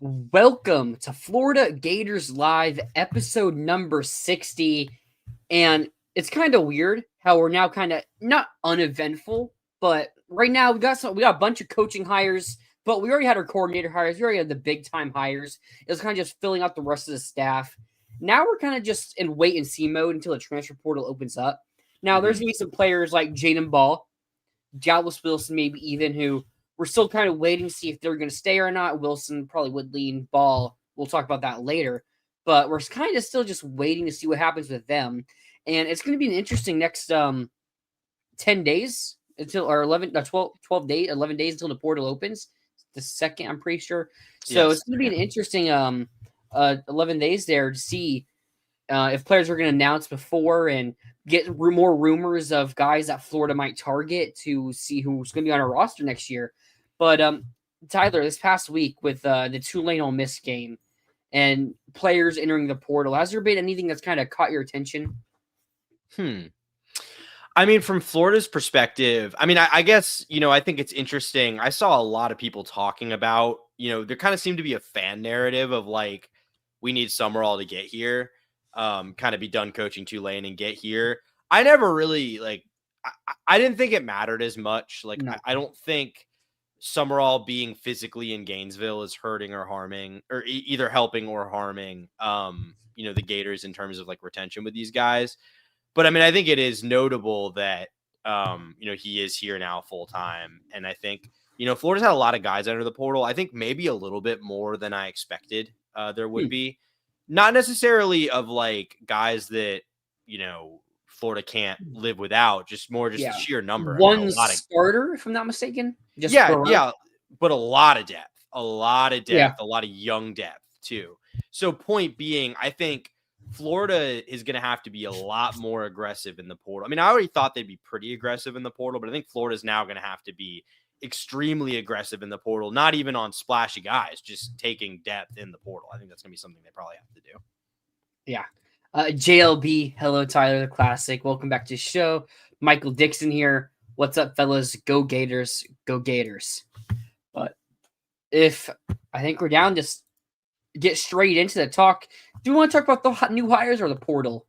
Welcome to Florida Gators Live, episode number 60. And it's kind of weird how we're now kind of not uneventful, but right now we got a bunch of coaching hires, but we already had our coordinator hires, we already had the big time hires. It was kind of just filling out the rest of the staff. Now we're kind of just in wait and see mode until the transfer portal opens up. Now there's gonna be some players like Jaden Ball, Dallas Wilson, maybe even who we're still kind of waiting to see if they're going to stay or not. Wilson probably would lean Ball. We'll talk about that later. But we're kind of still just waiting to see what happens with them. And it's going to be an interesting next 10 days until, or 12 days, 11 days until the portal opens. The second, I'm pretty sure. So it's going to be an interesting 11 days there to see if players are going to announce before and get more rumors of guys that Florida might target to see who's going to be on our roster next year. But Tyler, this past week with the Tulane Ole Miss game and players entering the portal, has there been anything that's kind of caught your attention? I mean, from Florida's perspective, I guess, I think it's interesting. I saw a lot of people talking about, there kind of seemed to be a fan narrative of like, we need Summerall to get here, kind of be done coaching Tulane and get here. I never really I didn't think it mattered as much. No. I don't think Summerall being physically in Gainesville is hurting or harming, or either helping or harming, the Gators in terms of like retention with these guys. But I think it is notable that, he is here now full time. And I think, Florida's had a lot of guys enter the portal. I think maybe a little bit more than I expected there would be. Not necessarily of like guys that, Florida can't live without, just the sheer number. One starter, if I'm not mistaken. But a lot of depth, a lot of young depth too. So point being, I think Florida is going to have to be a lot more aggressive in the portal. I already thought they'd be pretty aggressive in the portal, but I think Florida's now going to have to be extremely aggressive in the portal, not even on splashy guys, just taking depth in the portal. I think that's going to be something they probably have to do. Yeah. JLB, hello, Tyler, the classic. Welcome back to the show. Michael Dixon here. What's up, fellas? Go Gators. Go Gators. But if I think we're down, just get straight into the talk. Do you want to talk about the new hires or the portal?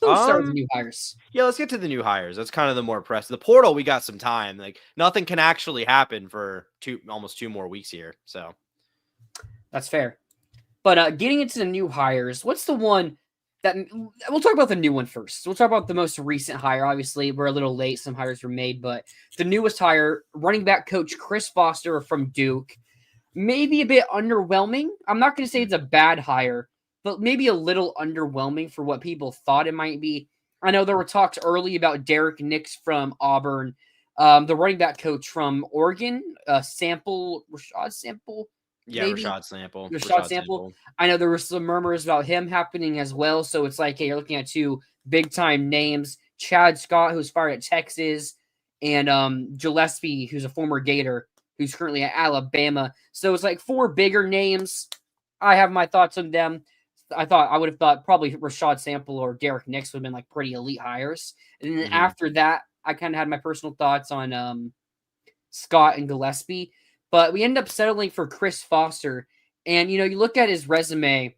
Let's start with the new hires. Yeah, let's get to the new hires. That's kind of the more press. The portal, we got some time. Like nothing can actually happen for almost 2 more weeks here. So that's fair. But getting into the new hires, what's the one that we'll talk about the new one first. We'll talk about the most recent hire. Obviously, we're a little late. Some hires were made, but the newest hire, running back coach Chris Foster from Duke, maybe a bit underwhelming. I'm not going to say it's a bad hire, but maybe a little underwhelming for what people thought it might be. I know there were talks early about Derek Nix from Auburn, the running back coach from Oregon, Rashad Sample. Yeah, maybe? Rashad Sample. I know there were some murmurs about him happening as well. So it's like, hey, you're looking at 2 big-time names. Chad Scott, who's fired at Texas, and Gillespie, who's a former Gator, who's currently at Alabama. So it's like 4 bigger names. I have my thoughts on them. I would have thought probably Rashad Sample or Derek Nix would have been like pretty elite hires. And then after that, I kind of had my personal thoughts on Scott and Gillespie. But we end up settling for Chris Foster. And, you look at his resume,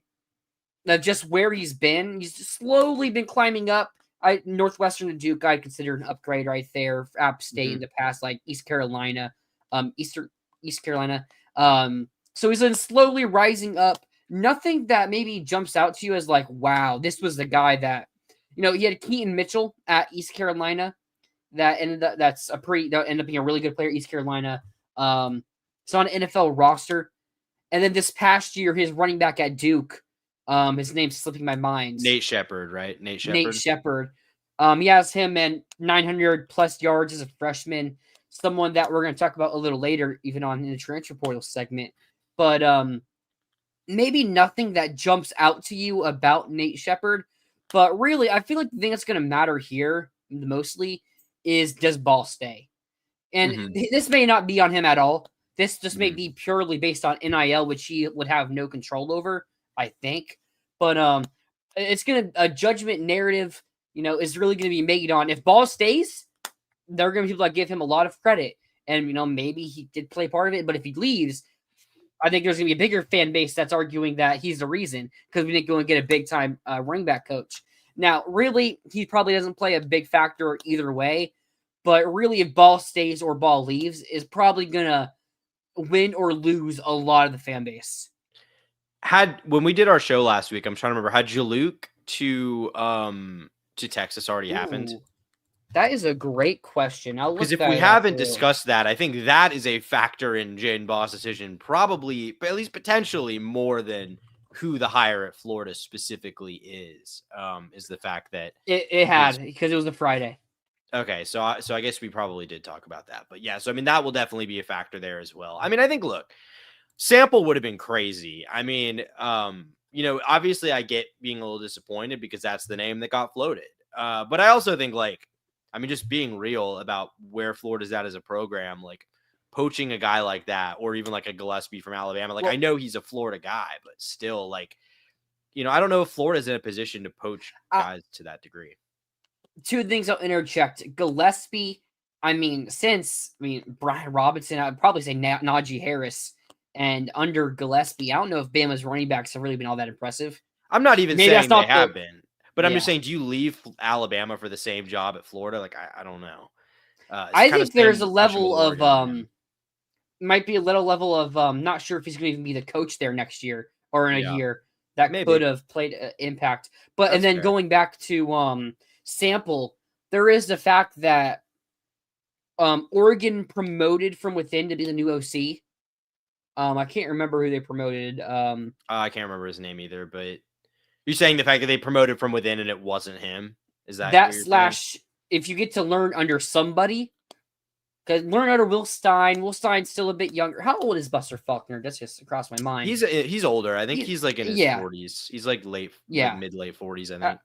just where he's been. He's slowly been climbing up. Northwestern and Duke, I'd consider an upgrade right there. App State in the past, like East Carolina. East Carolina. So he's been slowly rising up. Nothing that maybe jumps out to you as like, wow, this was the guy that, he had Keaton Mitchell at East Carolina. That ended up being a really good player at East Carolina. So on an NFL roster. And then this past year, his running back at Duke, his name's slipping my mind. Nate Shepard, right? Nate Shepard. He has him and 900 plus yards as a freshman. Someone that we're going to talk about a little later, even on in the transfer portal segment. But maybe nothing that jumps out to you about Nate Shepard. But really, I feel like the thing that's going to matter here mostly is, does Ball stay? And this may not be on him at all. This just may be purely based on NIL, which he would have no control over, I think. But it's going to, a judgment narrative, is really going to be made on, if Ball stays, there are going to be people that give him a lot of credit. And, maybe he did play part of it. But if he leaves, I think there's going to be a bigger fan base that's arguing that he's the reason because we didn't go and get a big-time running back coach. Now, really, he probably doesn't play a big factor either way, but really, if Ball stays or Ball leaves, is probably going to win or lose a lot of the fan base. When we did our show last week, I'm trying to remember, had Jaluk to Texas already happened? That is a great question. Because if we haven't discussed that, I think that is a factor in Jaden Ball's decision, probably, but at least potentially more than who the hire at Florida specifically is the fact that it had because it was a Friday. Okay, so I guess we probably did talk about that, but yeah, so I mean that will definitely be a factor there as well. I mean, I think look, Sample would have been crazy. I mean, obviously I get being a little disappointed because that's the name that got floated. But I also think just being real about where Florida's at as a program, like poaching a guy like that, or even like a Gillespie from Alabama. I know he's a Florida guy, but still, I don't know if Florida's in a position to poach guys to that degree. Two things I'll interject. Gillespie, Brian Robinson, I'd probably say Najee Harris. And under Gillespie, I don't know if Bama's running backs have really been all that impressive. I'm not even saying they have been. But I'm just saying, do you leave Alabama for the same job at Florida? I don't know. I think there's a level of might be a little level of not sure if he's going to even be the coach there next year or in a year that could have played impact. But that's and then fair. Going back to Sample, there is the fact that Oregon promoted from within to be the new OC. I can't remember who they promoted. I can't remember his name either, but you're saying the fact that they promoted from within and it wasn't him? Is that slash saying? If you get to learn under somebody, because learn under Will Stein. Will Stein's still a bit younger. How old is Buster Faulkner? That's just across my mind. He's older. I think he's like in his 40s. He's like mid late 40s. I think.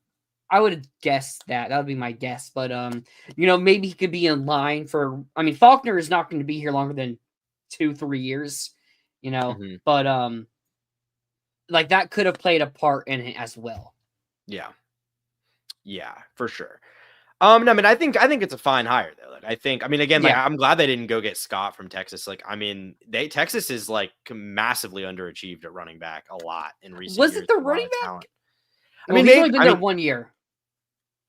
I would have guessed that. That would be my guess. But maybe he could be in line for. Faulkner is not going to be here longer than 2-3 years. But that could have played a part in it as well. Yeah, for sure. I think it's a fine hire though. I'm glad they didn't go get Scott from Texas. Texas is massively underachieved at running back a lot in recent years. Was it the running back? He's only been there 1 year.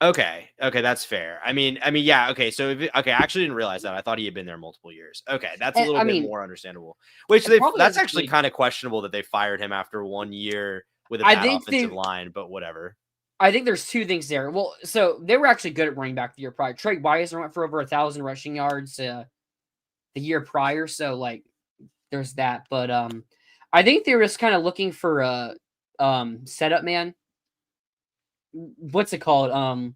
Okay, that's fair. Yeah. Okay, so I actually didn't realize that. I thought he had been there multiple years. Okay, that's a little bit more understandable. That's actually kind of questionable that they fired him after 1 year with a bad offensive line, but whatever. I think there's two things there. Well, so they were actually good at running back the year prior. Trey Weiser went for over 1,000 rushing yards the year prior, so there's that. But I think they were just kind of looking for a setup man. What's it called?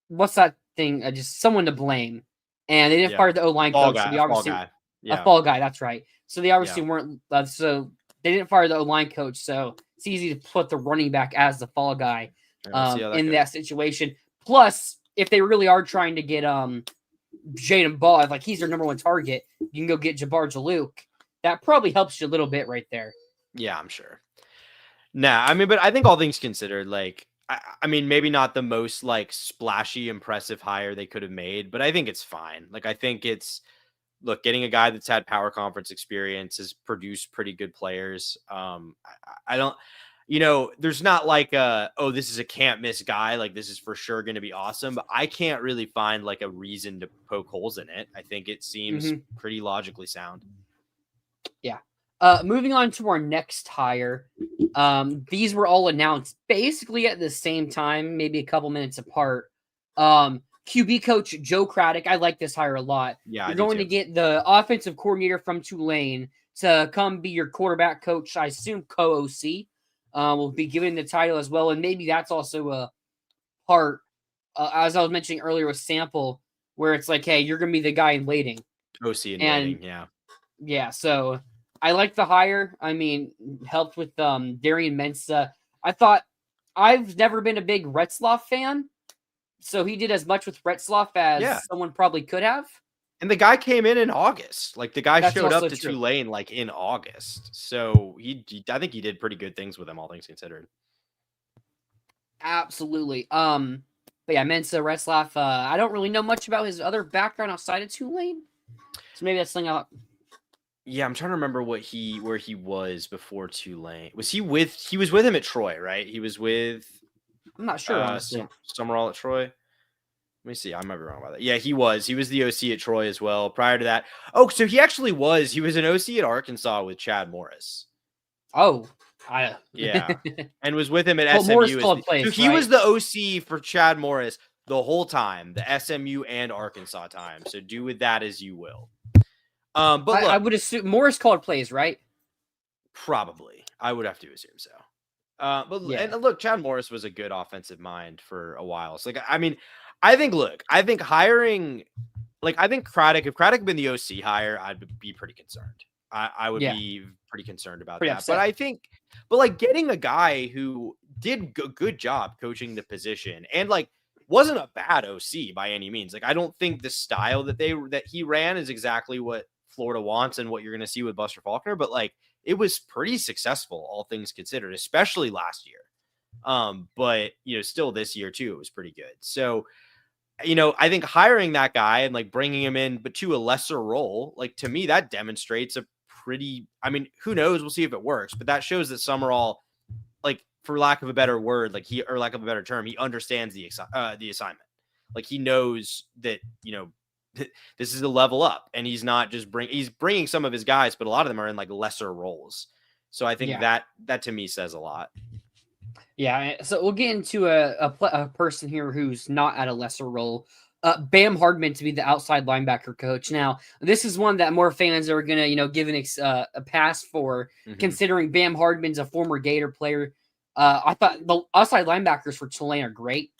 What's that thing? Just someone to blame. And they didn't fire the O-line coach. So a fall guy. That's right. So they obviously weren't. So they didn't fire the O-line coach. So it's easy to put the running back as the fall guy in that situation. Plus, if they really are trying to get Jaden Ball, he's their number one target, you can go get Jabbar Jaluk. That probably helps you a little bit right there. Yeah, I'm sure. Nah, but I think all things considered, maybe not the most splashy, impressive hire they could have made, but I think it's fine. I think it's getting a guy that's had power conference experience has produced pretty good players. I don't, there's not this is a can't miss guy. This is for sure going to be awesome, but I can't really find a reason to poke holes in it. I think it seems pretty logically sound. Yeah. Moving on to our next hire. These were all announced basically at the same time, maybe a couple minutes apart. QB coach Joe Craddock. I like this hire a lot. Yeah, you're going to get the offensive coordinator from Tulane to come be your quarterback coach. I assume co-OC will be given the title as well, and maybe that's also a part, as I was mentioning earlier with Sample, where it's hey, you're going to be the guy in waiting. OC in waiting, yeah. Yeah, so I like the hire. Helped with Darian Mensa. I've never been a big Retzlaff fan, so he did as much with Retzlaff as someone probably could have. And the guy came in August. The guy showed up to Tulane in August. So I think he did pretty good things with him, all things considered. Absolutely. But yeah, Mensa, Retzlaff. I don't really know much about his other background outside of Tulane, so maybe that's something Yeah, I'm trying to remember where he was before Tulane. He was with him at Troy, right? He was with I'm not sure, honestly. Summerall at Troy. Let me see. I might be wrong about that. Yeah, he was. He was the OC at Troy as well. Prior to that, so he actually was. He was an OC at Arkansas with Chad Morris. Oh, Yeah, and was with him at well, Morris SMU. called plays, So he right? was the OC for Chad Morris the whole time, the SMU and Arkansas time. So do with that as you will. But look, I would assume Morris called plays, right? probably. I would have to assume so. Yeah. And look, Chad Morris was a good offensive mind for a while. So, I mean, I think hiring, I think Craddock, if Craddock had been the OC hire, I'd be pretty concerned. I would be pretty concerned about pretty that. upset. But getting a guy who did a good job coaching the position and wasn't a bad OC by any means. I don't think the style that he ran is exactly what Florida wants and what you're going to see with Buster Faulkner, but it was pretty successful, all things considered, especially last year. But still this year too, it was pretty good. So, I think hiring that guy and bringing him in, but to a lesser role, to me, that demonstrates a pretty, I mean, who knows? We'll see if it works, but that shows that Summerall, for lack of a better word, or lack of a better term, he understands the assignment. He knows that, this is a level up, and he's not just he's bringing some of his guys, but a lot of them are in lesser roles. So I think that to me says a lot. Yeah. So we'll get into a person here who's not at a lesser role. Bam Hardman to be the outside linebacker coach. Now, this is one that more fans are going to, give a pass for, considering Bam Hardman's a former Gator player. I thought the outside linebackers for Tulane are great.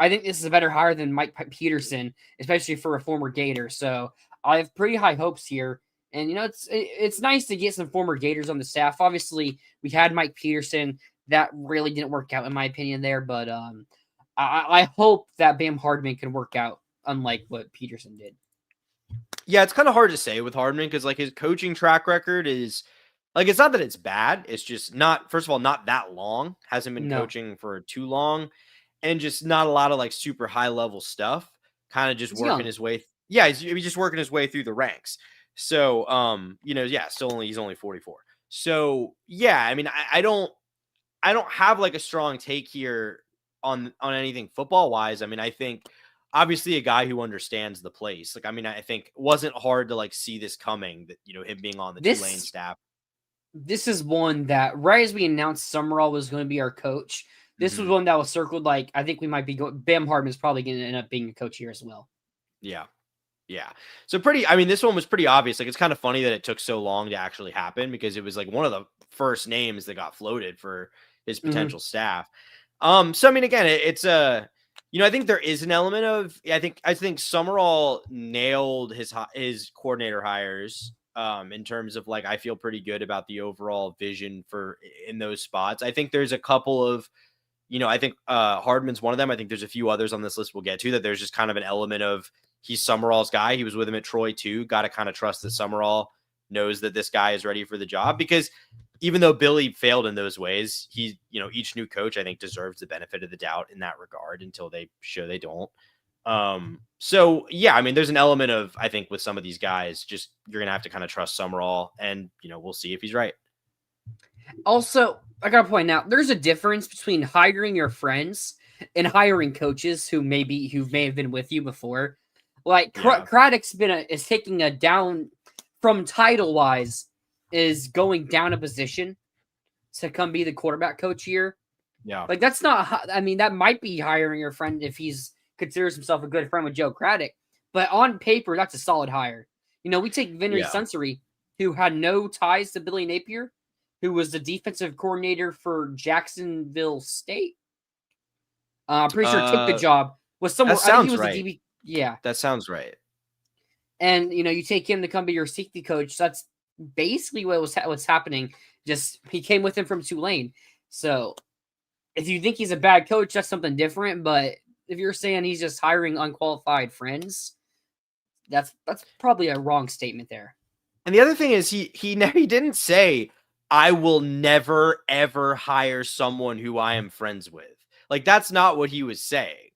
I think this is a better hire than Mike Peterson, especially for a former Gator. So I have pretty high hopes here. And, it's nice to get some former Gators on the staff. Obviously, we had Mike Peterson. That really didn't work out, in my opinion, there. But I hope that Bam Hardman can work out, unlike what Peterson did. Yeah, it's kind of hard to say with Hardman because his coaching track record is it's not that it's bad. It's just not, first of all, not that long. Hasn't been coaching for too long, and just not a lot of super high level stuff. Kind of just working his way. Yeah, he's just working his way through the ranks. So, he's only 44. So, yeah, I mean, I don't have a strong take here on anything football wise. I mean, I think obviously a guy who understands the place. I mean, I think it wasn't hard to see this coming, that, him being on the Tulane staff. This is one that right as we announced Summerall was going to be our coach, this was one that was circled. I think we might be going. Bam Hardman is probably going to end up being a coach here as well. Yeah. Yeah. So this one was pretty obvious. It's kind of funny that it took so long to actually happen because it was one of the first names that got floated for his potential staff. So I mean, again, it's I think there is an element of, I think Summerall nailed his coordinator hires in terms of I feel pretty good about the overall vision in those spots. I think there's a couple of, I think Hardman's one of them. I think there's a few others on this list we'll get to that there's just kind of an element of he's Summerall's guy. He was with him at Troy too. Got to kind of trust that Summerall knows that this guy is ready for the job, because even though Billy failed in those ways, each new coach, I think, deserves the benefit of the doubt in that regard until they show they don't. So yeah, I mean, there's an element of, I think, with some of these guys, just you're going to have to kind of trust Summerall, and, we'll see if he's right. Also, I got to point out, there's a difference between hiring your friends and hiring coaches who may have been with you before. Craddock's is taking a down from title wise, is going down a position to come be the quarterback coach here. Yeah. That's not, I mean, that might be hiring your friend if he's considers himself a good friend with Joe Craddock, but on paper, that's a solid hire. We take Vinny Sunsery, who had no ties to Billy Napier, who was the defensive coordinator for Jacksonville State. I'm pretty sure took the job. Was somewhere. That sounds I think he was right. the DB. Yeah, that sounds right. And you take him to come be your safety coach. That's basically what's happening. Just he came with him from Tulane. So if you think he's a bad coach, that's something different. But if you're saying he's just hiring unqualified friends, that's probably a wrong statement there. And the other thing is he didn't say, I will never ever hire someone who I am friends with. That's not what he was saying.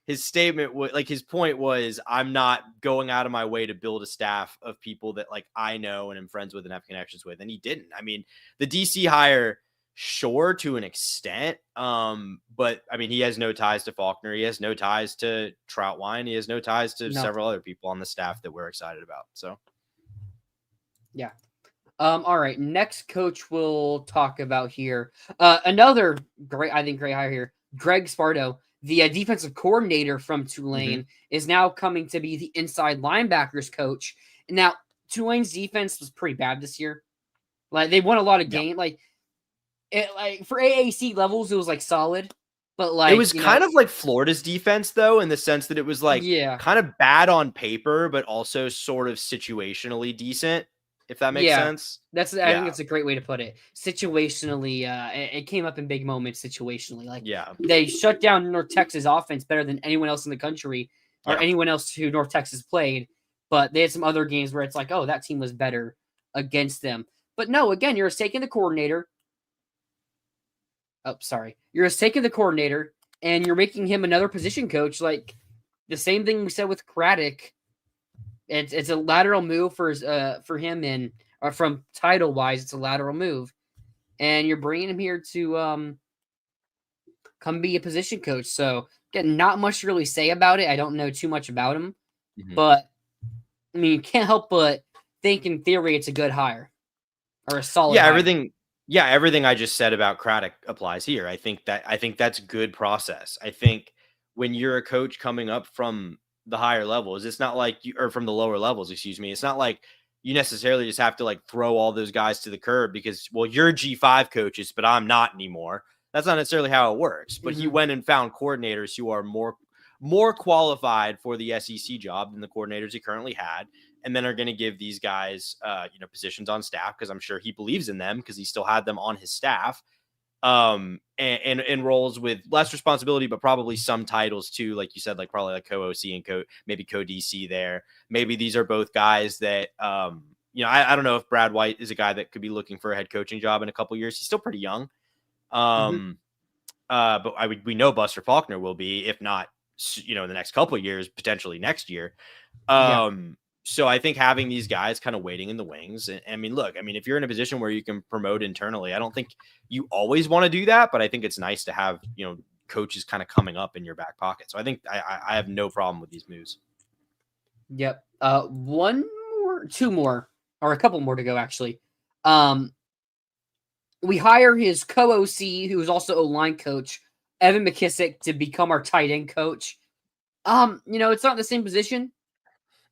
his statement was like, his point was, I'm not going out of my way to build a staff of people that like I know and am friends with and have connections with. And he didn't. I mean, the DC hire, sure, to an extent. But I mean, he has no ties to Faulkner. He has no ties to Troutwine. He has no ties to several other people on the staff that we're excited about. So, yeah. All right. Next coach we'll talk about here. Another great hire here. Greg Sparto, the defensive coordinator from Tulane, is now coming to be the inside linebackers coach. Now, Tulane's defense was pretty bad this year. Like they won a lot of games. Like for AAC levels, it was like solid. But like it was kind of like Florida's defense, though, in the sense that it was like kind of bad on paper, but also sort of situationally decent. If that makes sense. I think that's a great way to put it. Situationally, it came up in big moments situationally. Like they shut down North Texas offense better than anyone else in the country or anyone else who North Texas played. But they had some other games where it's like, oh, that team was better against them. But no, again, you're taking the coordinator. Oh, sorry. You're taking the coordinator and you're making him another position coach. Like the same thing we said with Craddock. It's a lateral move for him, and from title wise, it's a lateral move, and you're bringing him here to come be a position coach. So again, not much to really say about it. I don't know too much about him, but I mean, you can't help but think in theory it's a good hire or a solid. Yeah, everything I just said about Craddock applies here. I think that's good process. I think when you're a coach coming up from the higher levels, it's not like or from the lower levels, excuse me. It's not like you necessarily just have to like throw all those guys to the curb because, well, you're G5 coaches, but I'm not anymore. That's not necessarily how it works. But he went and found coordinators who are more qualified for the SEC job than the coordinators he currently had, and then are going to give these guys, positions on staff because I'm sure he believes in them because he still had them on his staff. And roles with less responsibility, but probably some titles too. Like you said, like probably like co-OC and maybe co-DC there. Maybe these are both guys that, I don't know if Brad White is a guy that could be looking for a head coaching job in a couple years. He's still pretty young. But we know Buster Faulkner will be, if not, in the next couple of years, potentially next year. So I think having these guys kind of waiting in the wings. And I mean, look, if you're in a position where you can promote internally, I don't think you always want to do that, but I think it's nice to have, coaches kind of coming up in your back pocket. So I think I have no problem with these moves. Yep. Two more, or a couple more to go, actually. We hire his co-OC, who is also O-line coach, Evan McKissick, to become our tight end coach. It's not the same position.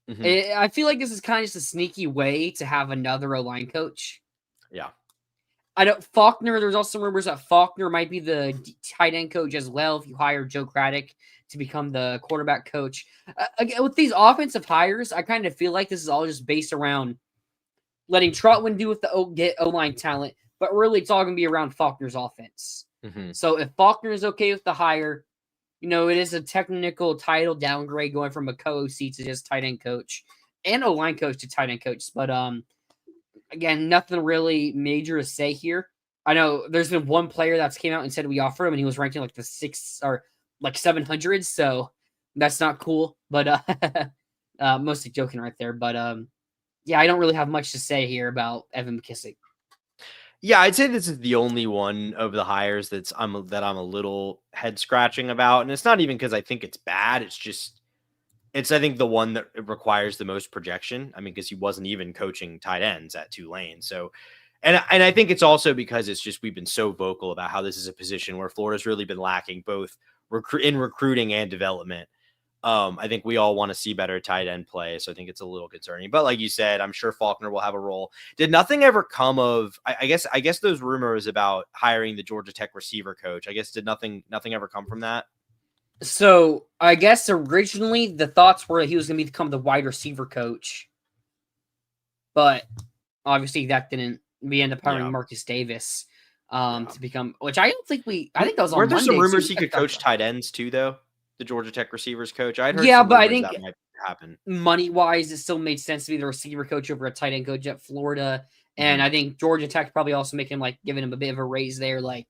I feel like this is kind of just a sneaky way to have another O-line coach. Yeah. Faulkner, there's also rumors that Faulkner might be the tight end coach as well if you hire Joe Craddock to become the quarterback coach. Again, with these offensive hires, I kind of feel like this is all just based around letting Trotwin do with get O-line talent, but really it's all going to be around Faulkner's offense. So if Faulkner is okay with the hire, it is a technical title downgrade going from a co-OC to just tight end coach and O-line coach to tight end coach. But again, nothing really major to say here. I know there's been one player that's came out and said we offer him, and he was ranking like the 6 or like 700. So that's not cool. But mostly joking right there. But I don't really have much to say here about Evan McKissick. Yeah, I'd say this is the only one of the hires that I'm a little head scratching about, and it's not even because I think it's bad. It's I think the one that requires the most projection. Because he wasn't even coaching tight ends at Tulane, so and I think it's also because it's just we've been so vocal about how this is a position where Florida's really been lacking both in recruiting and development. I think we all want to see better tight end play. So I think it's a little concerning, but like you said, I'm sure Faulkner will have a role. Did nothing ever come of, I guess those rumors about hiring the Georgia Tech receiver coach, did nothing ever come from that? So I guess originally the thoughts were that he was going to become the wide receiver coach, but obviously that didn't, we end up hiring Marcus Davis to become, which I don't think I think that was on Monday. Weren't there some rumors he could coach tight ends too, though? The Georgia Tech receivers coach. I'd heard but I think that might happen. Money-wise, it still made sense to be the receiver coach over a tight end coach at Florida. And I think Georgia Tech probably also giving him a bit of a raise there. Like,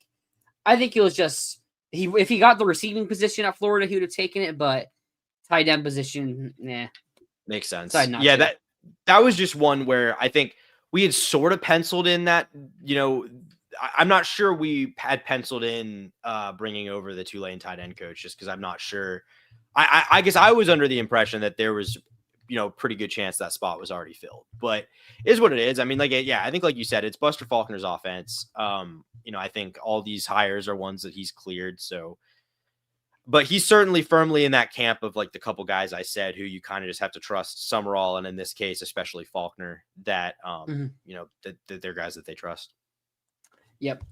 I think it was just if he got the receiving position at Florida, he would have taken it, but tight end position, nah. Makes sense. Decided not Yeah, to. that was just one where I think we had sort of penciled in that, I'm not sure we had penciled in bringing over the Tulane tight end coach, just because I'm not sure. I guess I was under the impression that there was, pretty good chance that spot was already filled, but it is what it is. I mean, I think like you said, it's Buster Faulkner's offense. I think all these hires are ones that he's cleared. So, but he's certainly firmly in that camp of like the couple guys I said who you kind of just have to trust, Summerall, and in this case, especially Faulkner, that that they're guys that they trust. Yep.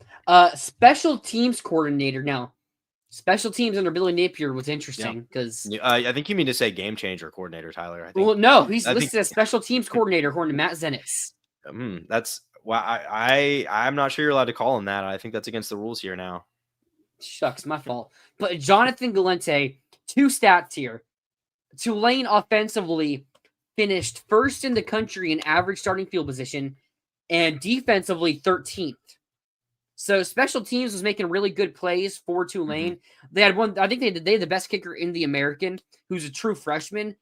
Special teams coordinator. Now, special teams under Billy Napier was interesting because I think you mean to say game changer coordinator, Tyler. I think. Well, no, he's listed as special teams coordinator according to Matt Zenitz. That's I'm not sure you're allowed to call him that. I think that's against the rules here now. Shucks, my fault. But Jonathan Galente, 2 stats here. Tulane offensively finished first in the country in average starting field position, and defensively 13th. So special teams was making really good plays for Tulane. Mm-hmm. They had one. I think they had the best kicker in the American, who's a true freshman.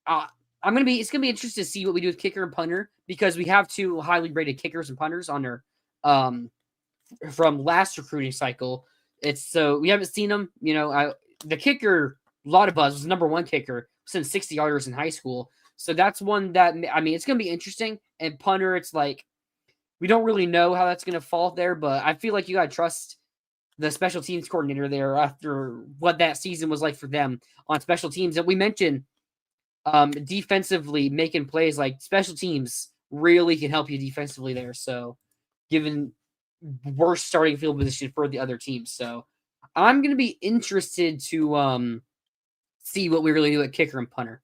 It's gonna be interesting to see what we do with kicker and punter, because we have 2 highly rated kickers and punters on their from last recruiting cycle. So we haven't seen them. The kicker, a lot of buzz, was the number 1 kicker since 60 yarders in high school. So that's one that, it's going to be interesting. And punter, it's like, we don't really know how that's going to fall there, but I feel like you got to trust the special teams coordinator there after what that season was like for them on special teams. And we mentioned defensively making plays, like special teams really can help you defensively there. So given worst starting field position for the other teams. So I'm going to be interested to see what we really do at kicker and punter.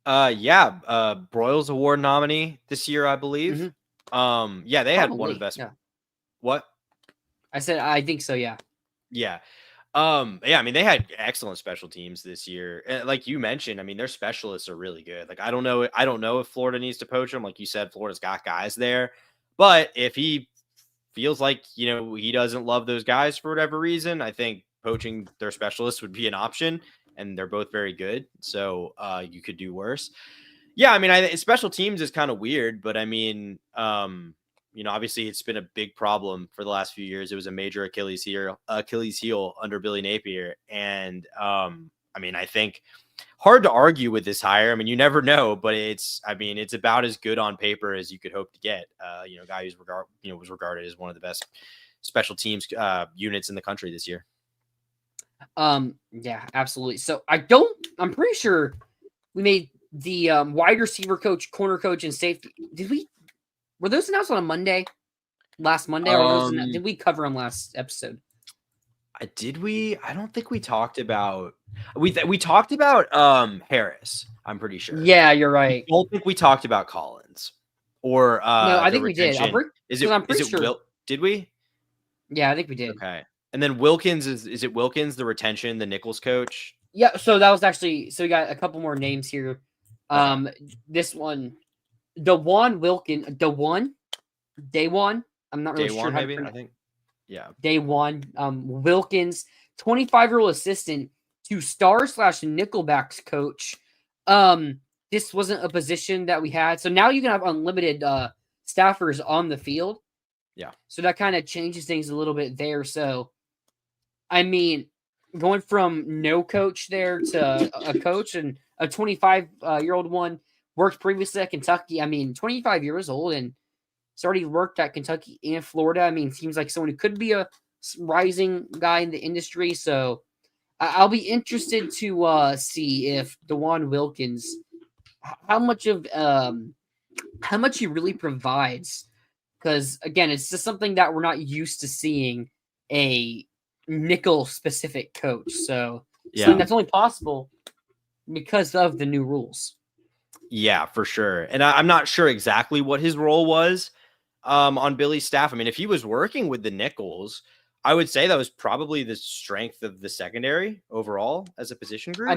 Broyles Award nominee this year, I believe. Mm-hmm. They had one of the best. Yeah. What? I said I think so, yeah. Yeah. They had excellent special teams this year. And like you mentioned, their specialists are really good. Like I don't know if Florida needs to poach them. Like you said, Florida's got guys there. But if he feels like, he doesn't love those guys for whatever reason, I think poaching their specialists would be an option, and they're both very good. So you could do worse. Yeah, special teams is kind of weird, but obviously it's been a big problem for the last few years. It was a major Achilles heel under Billy Napier. And I think hard to argue with this hire. You never know, but it's about as good on paper as you could hope to get. Guy who's was regarded as one of the best special teams units in the country this year. Yeah, absolutely. So I'm pretty sure we made the wide receiver coach, corner coach, and safety. Were those announced on a Monday? Last Monday? Or did we cover them last episode? Did we? I don't think we talked about. We talked about Harris. I'm pretty sure. Yeah, you're right. I don't think we talked about Collins or no. I think we did. I'm pretty sure. Did we? Yeah, I think we did. Okay. And then Wilkins is it Wilkins, the retention, the Nichols coach? Yeah. So that was actually. So we got a couple more names here. This one, Dawan Wilkins. Dawan. I'm not really sure how to pronounce. I think. Yeah. Dawan Wilkins, 25-year-old assistant to star/Nickelbacks coach. This wasn't a position that we had, so now you can have unlimited staffers on the field. Yeah. So that kind of changes things a little bit there. So, going from no coach there to a coach, and a 25-year-old one worked previously at Kentucky. 25 years old, and it's already worked at Kentucky and Florida. Seems like someone who could be a rising guy in the industry. So I'll be interested to see if Dawan Wilkins, how much he really provides. Because, again, it's just something that we're not used to seeing a nickel-specific coach. So something that's only possible because of the new rules. Yeah, for sure. And I'm not sure exactly what his role was on Billy's staff. If he was working with the Nichols, I would say that was probably the strength of the secondary overall as a position group.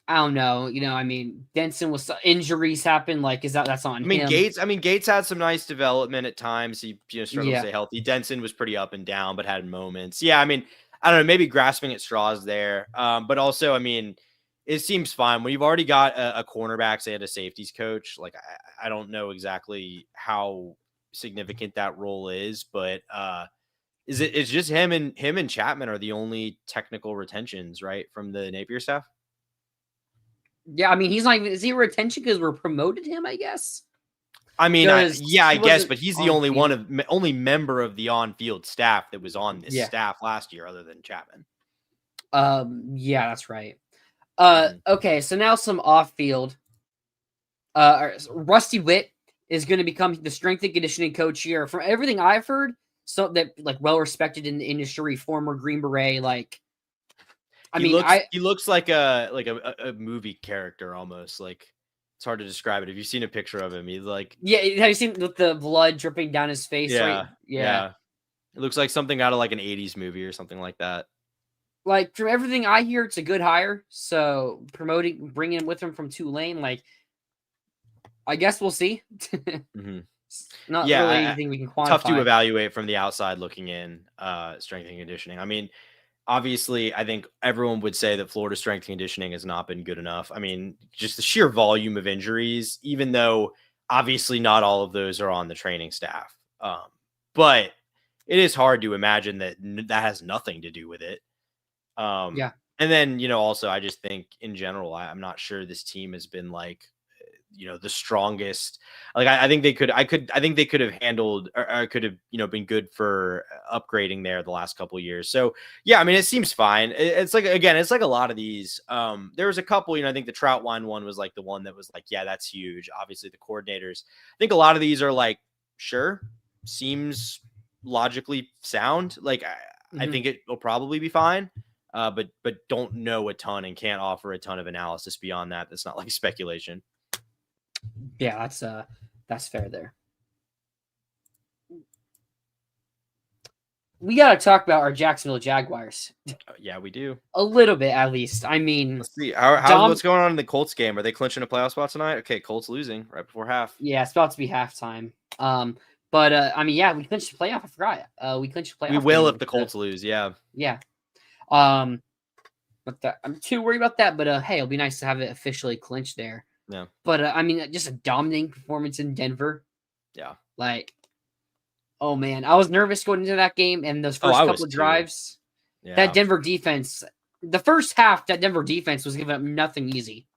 I don't know. I mean, Denson was injuries happen. Like, that's on him? Gates had some nice development at times. He struggled to Yeah. stay healthy. Denson was pretty up and down, but had moments. Yeah, I mean, I don't know, maybe grasping at straws there. But also, I mean, it seems fine when you've already got a cornerback, say, at a safeties coach. Like, I don't know exactly how significant that role is, but it's just him and Chapman are the only technical retentions, right, from the Napier staff. Yeah, I mean, he's not even is he retention because we're promoted him, I guess. I mean, I guess, but he's the only member of the on-field staff that was on this staff last year, other than Chapman. Yeah, that's right. Mm-hmm. Okay, so now some off-field. Rusty Witt is going to become the strength and conditioning coach here. From everything I've heard, so that like well respected in the industry, former Green Beret, like. He looks like a movie character almost. Like, it's hard to describe it. Have you seen a picture of him? He's like, yeah. Have you seen with the blood dripping down his face? Yeah, right? Yeah. It looks like something out of like an '80s movie or something like that. Like, from everything I hear, it's a good hire. So bringing him with him from Tulane, like, I guess we'll see. Mm-hmm. Not really anything we can quantify. Tough to evaluate from the outside looking in. Strength and conditioning. I mean, obviously, I think everyone would say that Florida strength and conditioning has not been good enough. I mean, just the sheer volume of injuries, even though obviously not all of those are on the training staff. But it is hard to imagine that has nothing to do with it. Yeah. And then, also, I just think in general, I'm not sure this team has been like, the strongest. Like, I think they could have handled or could have, been good for upgrading there the last couple of years. So yeah, I mean, it seems fine. It's like, again, it's like a lot of these, there was a couple, I think the Troutwine one was like the one that was like, yeah, that's huge. Obviously the coordinators, I think a lot of these are like, sure, seems logically sound. Like, I think it will probably be fine. But don't know a ton and can't offer a ton of analysis beyond that. That's not like speculation. Yeah, that's fair there. We got to talk about our Jacksonville Jaguars. Yeah, we do. A little bit, at least. I mean, let's see. What's going on in the Colts game? Are they clinching a playoff spot tonight? Okay, Colts losing right before half. Yeah, it's about to be halftime. But I mean, yeah, we clinched the playoff. I forgot. We clinched the playoff. We will if the Colts lose. Yeah. Yeah. But I'm too worried about that. But hey, it'll be nice to have it officially clinched there. Yeah. But I mean, just a dominating performance in Denver. Yeah. Like, oh man, I was nervous going into that game and those first couple of drives. Yeah. That Denver defense, the first half, that Denver defense was giving up nothing easy.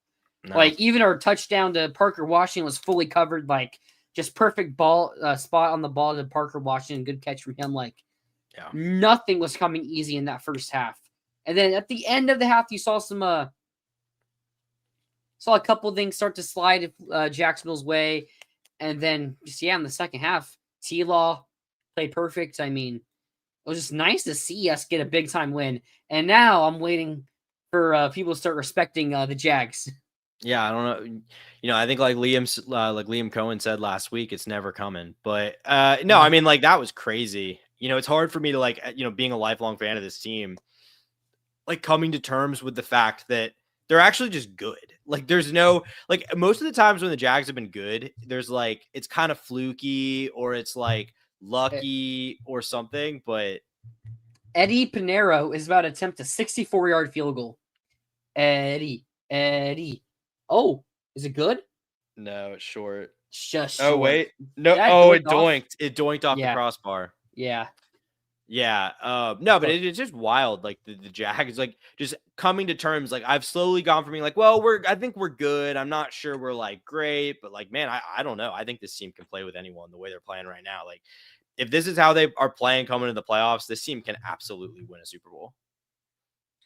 No. Like, even our touchdown to Parker Washington was fully covered. Like, just perfect ball spot on the ball to Parker Washington. Good catch from him. Like, nothing was coming easy in that first half. And then at the end of the half, you saw saw a couple of things start to slide Jacksonville's way. And then, in the second half, T-Law played perfect. I mean, it was just nice to see us get a big-time win. And now I'm waiting for people to start respecting the Jags. Yeah, I don't know. I think like Liam Cohen said last week, it's never coming. But no, I mean, like, that was crazy. It's hard for me to, like, being a lifelong fan of this team, like, coming to terms with the fact that they're actually just good. Like, there's no, like, most of the times when the Jags have been good, there's like, it's kind of fluky or it's like lucky or something. But Eddie Pinheiro is about to attempt a 64-yard field goal. Eddie. Oh, is it good? No, it's short. It's just short. Oh, wait. No. It doinked. It doinked off the crossbar. Yeah. Yeah. No, but it's just wild. Like, the Jags, like, just coming to terms. Like, I've slowly gone from being like, well, I think we're good. I'm not sure we're like great, but like, man, I don't know. I think this team can play with anyone the way they're playing right now. Like, if this is how they are playing coming into the playoffs, this team can absolutely win a Super Bowl.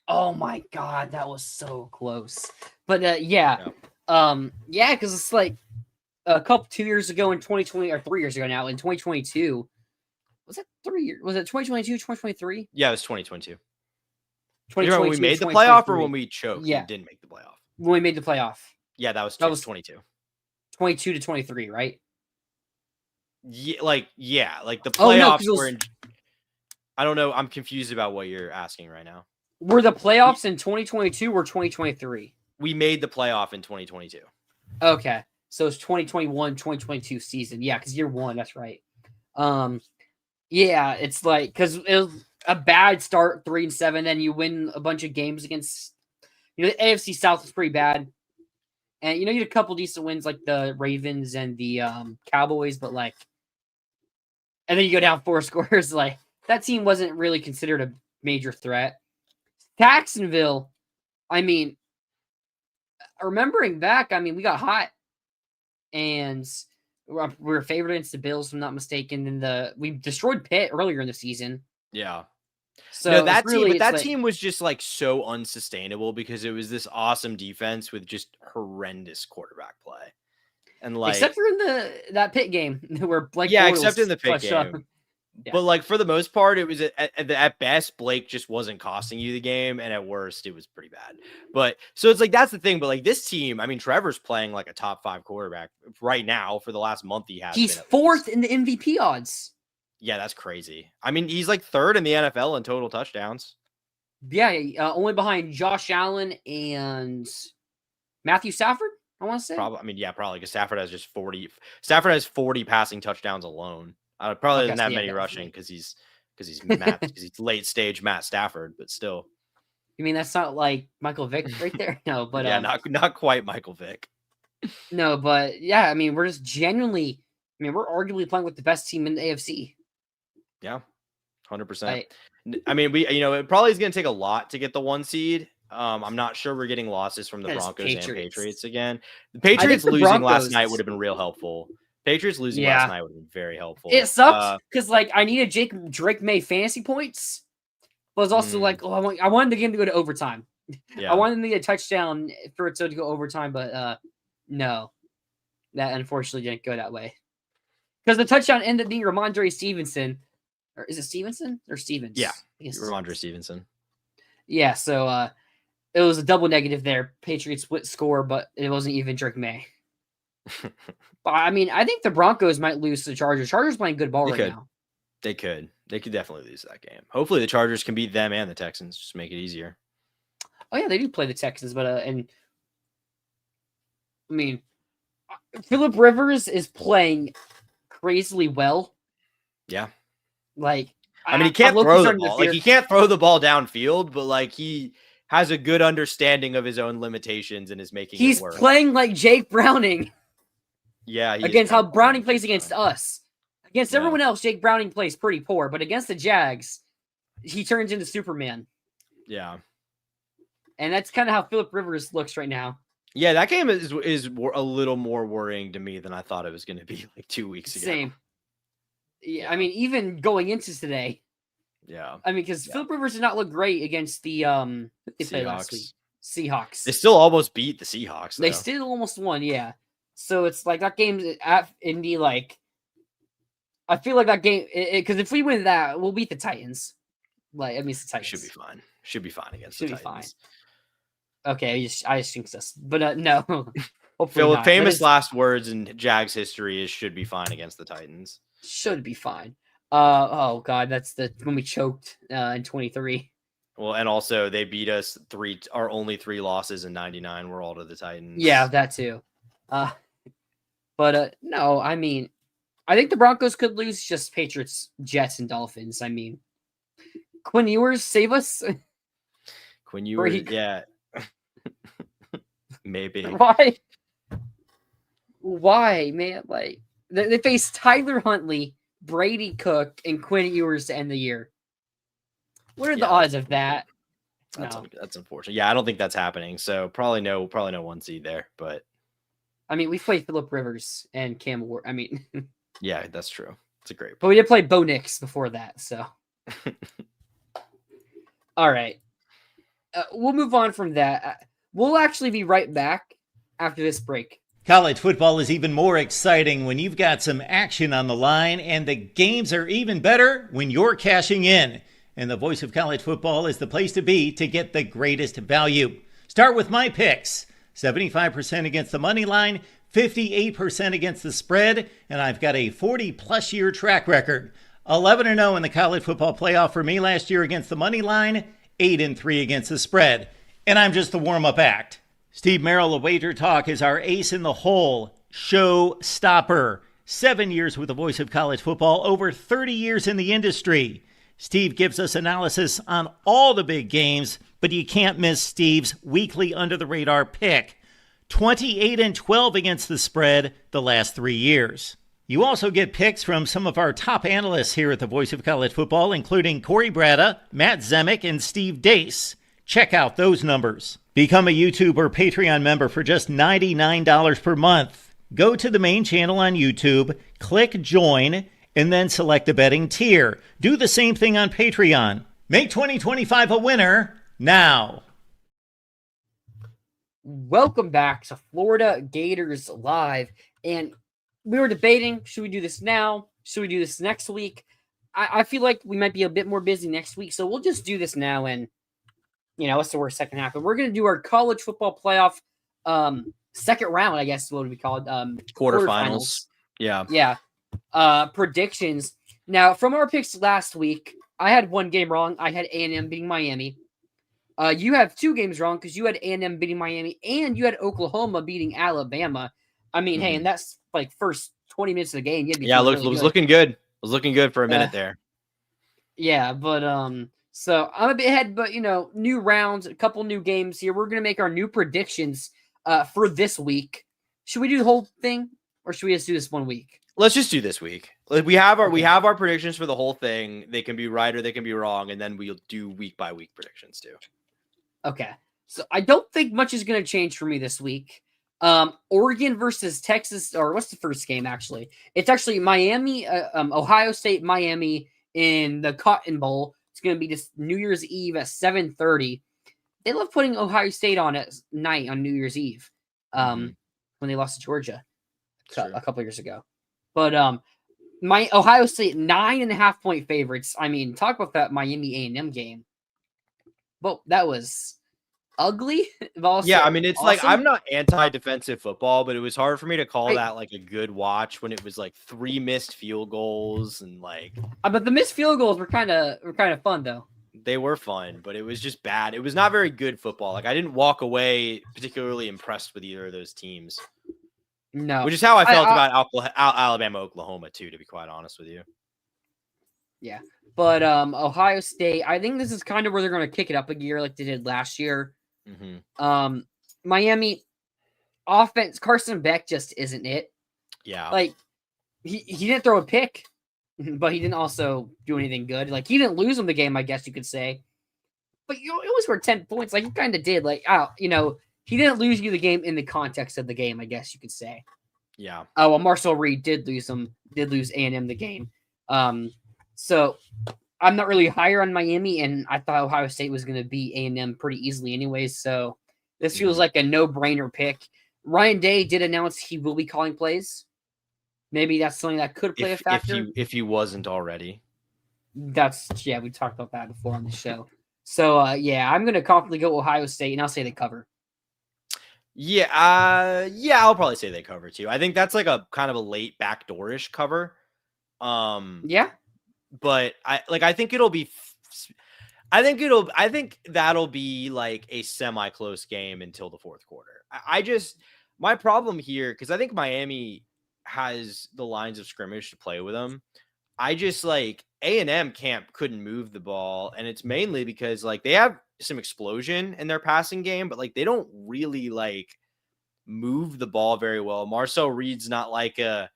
Oh my God, that was so close. But yeah, because it's like 2 years ago in 2020, or 3 years ago now in 2022. Was it 3 years? Was it 2022, 2023? Yeah, it was 2022. 2022 when we made the playoff or when we choked and didn't make the playoff? When we made the playoff. Yeah, that was 22. 22 to 23, right? Yeah, like the playoffs were in. I don't know. I'm confused about what you're asking right now. Were the playoffs in 2022 or 2023? we made the playoff in 2022. Okay. So it's 2021, 2022 season. Yeah, because year one, that's right. Yeah, it's like because it was a bad start, 3-7, then you win a bunch of games against the AFC South is pretty bad. And you had a couple decent wins like the Ravens and the Cowboys, but like and then you go down 4 scores, like that team wasn't really considered a major threat. Jacksonville, I mean, remembering back, I mean, we got hot and we were favored against the Bills, if I'm not mistaken. And we destroyed Pitt earlier in the season. Yeah. So no, that team was just like so unsustainable because it was this awesome defense with just horrendous quarterback play. And like except for in that Pitt game where Blake except in the Pitt game. Yeah. But like for the most part, it was at best Blake just wasn't costing you the game, and at worst it was pretty bad. But so it's like that's the thing. But like this team, I mean, Trevor's playing like a top 5 quarterback right now for the last month. He's 4th in the MVP odds. Yeah, that's crazy. I mean, he's like 3rd in the NFL in total touchdowns. Yeah, only behind Josh Allen and Matthew Stafford. I want to say. Probably. I mean, yeah, probably because Stafford has just 40. Stafford has 40 passing touchdowns alone. Probably isn't that many rushing because he's late stage Matt Stafford, but still. You mean that's not like Michael Vick right there? No, but yeah, not quite Michael Vick. No, but yeah, I mean we're just genuinely. I mean we're arguably playing with the best team in the AFC. Yeah, 100%. I mean it probably is going to take a lot to get the 1 seed. I'm not sure we're getting losses from the Broncos and Patriots again. The Patriots losing last night would have been real helpful. Patriots losing last night would have been very helpful. It sucks because like I needed Drake May fantasy points, but it's also like I wanted the game to go to overtime. Yeah. I wanted them to get a touchdown for it to go overtime, but no, that unfortunately didn't go that way because the touchdown ended up being Ramondre Stevenson, or is it Stevenson or Stevens? Yeah, Ramondre Stevenson. Yeah, so it was a double negative there. Patriots would score, but it wasn't even Drake May. I mean, I think the Broncos might lose to the Chargers. Chargers playing good ball now. They could definitely lose that game. Hopefully, the Chargers can beat them and the Texans. Just make it easier. Oh yeah, they do play the Texans, but and I mean, Phillip Rivers is playing crazily well. Yeah, like I mean, he can't throw the ball. Like he can't throw the ball downfield, but like he has a good understanding of his own limitations and is making it work. He's playing like Jake Browning. Yeah, against how Browning plays against us. Against everyone else, Jake Browning plays pretty poor, but against the Jags, he turns into Superman. Yeah. And that's kind of how Phillip Rivers looks right now. Yeah, that game is a little more worrying to me than I thought it was going to be like 2 weeks ago. Same. Yeah, I mean, even going into today. Yeah. I mean, because Phillip Rivers did not look great against the Seahawks. They still almost beat the Seahawks, though. They still almost won, yeah. So it's like that game's at Indy, like I feel like that game because if we win that, we'll beat the Titans. Like I mean, it's the Titans should be fine. Should be fine against the Titans. Fine. Okay, I just think so, but no. Phil, famous last words in Jags history is "should be fine against the Titans." Should be fine. Oh god, that's when we choked in 23. Well, and also they beat us our only 3 losses in 99 were all to the Titans. Yeah, that too. But no, I mean, I think the Broncos could lose. Just Patriots, Jets, and Dolphins. I mean, Quinn Ewers save us. Quinn Ewers, yeah, maybe. Why, man? Like they face Tyler Huntley, Brady Cook, and Quinn Ewers to end the year. What are the odds of that? That's unfortunate. Yeah, I don't think that's happening. So probably no 1 seed there, but. I mean, we played Phillip Rivers and Cam Ward. I mean, yeah, that's true. It's a great point. But we did play Bo Nix before that, so. All right. We'll move on from that. We'll actually be right back after this break. College football is even more exciting when you've got some action on the line, and the games are even better when you're cashing in. And the voice of college football is the place to be to get the greatest value. Start with my picks. 75% against the money line, 58% against the spread, and I've got a 40-plus year track record. 11-0 in the college football playoff for me last year against the money line, 8-3 against the spread. And I'm just the warm-up act. Steve Merrill of Wager Talk is our ace in the hole show stopper. 7 years with the voice of college football, over 30 years in the industry. Steve gives us analysis on all the big games, but you can't miss Steve's weekly under-the-radar pick. 28-12 against the spread the last 3 years. You also get picks from some of our top analysts here at the Voice of College Football, including Corey Bratta, Matt Zemek, and Steve Dace. Check out those numbers. Become a YouTube or Patreon member for just $99 per month. Go to the main channel on YouTube, click join, and then select the betting tier. Do the same thing on Patreon. Make 2025 a winner now. Welcome back to Florida Gators Live. And we were debating, should we do this now? Should we do this next week? I feel like we might be a bit more busy next week, so we'll just do this now. And, what's the worst second half? And we're going to do our college football playoff second round, I guess is what would be called. Quarterfinals. Yeah. Predictions. Now, from our picks last week, I had one game wrong. I had A&M beating Miami. You have 2 games wrong because you had A&M beating Miami and you had Oklahoma beating Alabama. I mean, hey, and that's like first 20 minutes of the game. It was looking good. It was looking good for a minute there. Yeah, but so I'm a bit ahead, but new rounds, a couple new games here. We're gonna make our new predictions for this week. Should we do the whole thing, or should we just do this 1 week? Let's just do this week. We have our predictions for the whole thing. They can be right or they can be wrong, and then we'll do week by week predictions too. Okay. So I don't think much is going to change for me this week. Oregon versus Texas, or what's the first game actually? It's actually Miami, Ohio State, Miami in the Cotton Bowl. It's going to be this New Year's Eve at 7:30. They love putting Ohio State on at night on New Year's Eve. When they lost to Georgia a couple years ago. But my Ohio State 9.5 point favorites. I mean, talk about that Miami A&M game. Well, that was ugly. Yeah, I mean, it's awesome. like I'm not anti-defensive football, but it was hard for me to call that like a good watch when it was like 3 missed field goals and like. But the missed field goals were kind of fun though. They were fun, but it was just bad. It was not very good football. Like I didn't walk away particularly impressed with either of those teams. No, which is how I felt about Alabama, Oklahoma too, to be quite honest with you. Yeah, but Ohio State, I think this is kind of where they're going to kick it up a gear like they did last year. Miami offense, Carson Beck just isn't it. Yeah, like he didn't throw a pick, but he didn't also do anything good. Like he didn't lose them the game, I guess you could say. But you only scored 10 points, like you kind of did. Like he didn't lose you the game in the context of the game, I guess you could say. Yeah. Oh, well, Marcel Reed did lose A&M the game. So I'm not really higher on Miami, and I thought Ohio State was going to beat A&M pretty easily anyways. So this feels like a no-brainer pick. Ryan Day did announce he will be calling plays. Maybe that's something that could play a factor. If he wasn't already. We talked about that before on the show. So, I'm going to confidently go Ohio State, and I'll say they cover. Yeah, I'll probably say they cover too. I think that's like a kind of a late backdoorish cover. But I think that'll be like a semi-close game until the fourth quarter. My problem here, because I think Miami has the lines of scrimmage to play with them. I just like A&M couldn't move the ball, and it's mainly because like they have some explosion in their passing game, but like they don't really like move the ball very well. Marcel Reed's not like a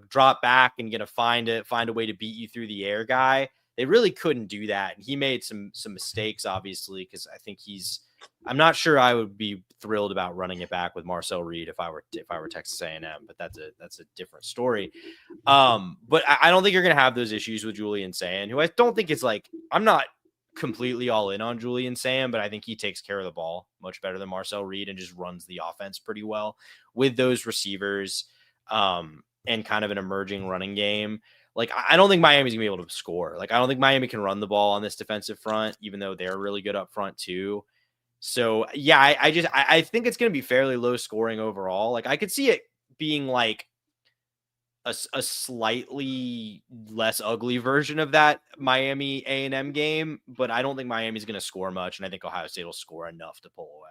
drop back and gonna find a way to beat you through the air guy. They really couldn't do that, and he made some mistakes, obviously, because I think I'm not sure I would be thrilled about running it back with Marcel Reed if I were Texas A&M, but that's a different story. But I don't think you're gonna have those issues with Julian Sand, who I don't think is like, I'm not completely all in on Julian Sand, but I think he takes care of the ball much better than Marcel Reed and just runs the offense pretty well with those receivers and kind of an emerging running game. Like, I don't think Miami's gonna be able to score. Like, I don't think Miami can run the ball on this defensive front, even though they're really good up front too. So yeah, I think it's going to be fairly low scoring overall. Like I could see it being like a slightly less ugly version of that Miami A&M game, but I don't think Miami's going to score much, and I think Ohio State will score enough to pull away.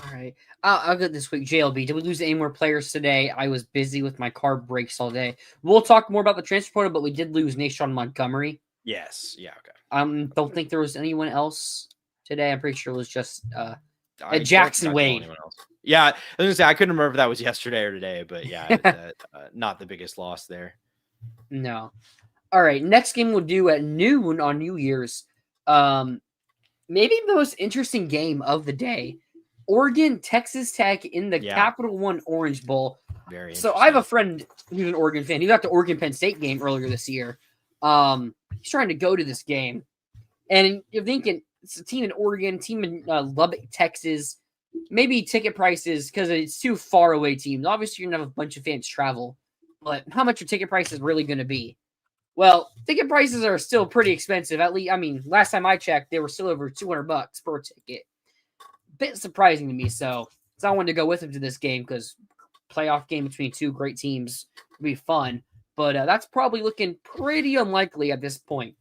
All right. I'll go this week. JLB. Did we lose any more players today? I was busy with my car breaks all day. We'll talk more about the transfer portal, but we did lose Nashon Montgomery. Yes. Yeah. Okay. Don't think there was anyone else today. I'm pretty sure it was just I Jackson don't think I saw Wade. anyone else. Yeah, I was gonna say I couldn't remember if that was yesterday or today, but yeah, not the biggest loss there. No. All right. Next game we'll do at noon on New Year's. Maybe the most interesting game of the day. Oregon, Texas Tech in the Capital One Orange Bowl. Very so I have a friend who's an Oregon fan. He got the Oregon Penn State game earlier this year. He's trying to go to this game. And you're thinking it's a team in Oregon, team in Lubbock, Texas. Maybe ticket prices, because it's too far away teams. Obviously, you're going to have a bunch of fans travel. But how much are ticket prices really going to be? Well, ticket prices are still pretty expensive. At least, I mean, last time I checked, they were still over $200 per ticket. Bit surprising to me, so I wanted to go with him to this game because playoff game between two great teams would be fun. But that's probably looking pretty unlikely at this point.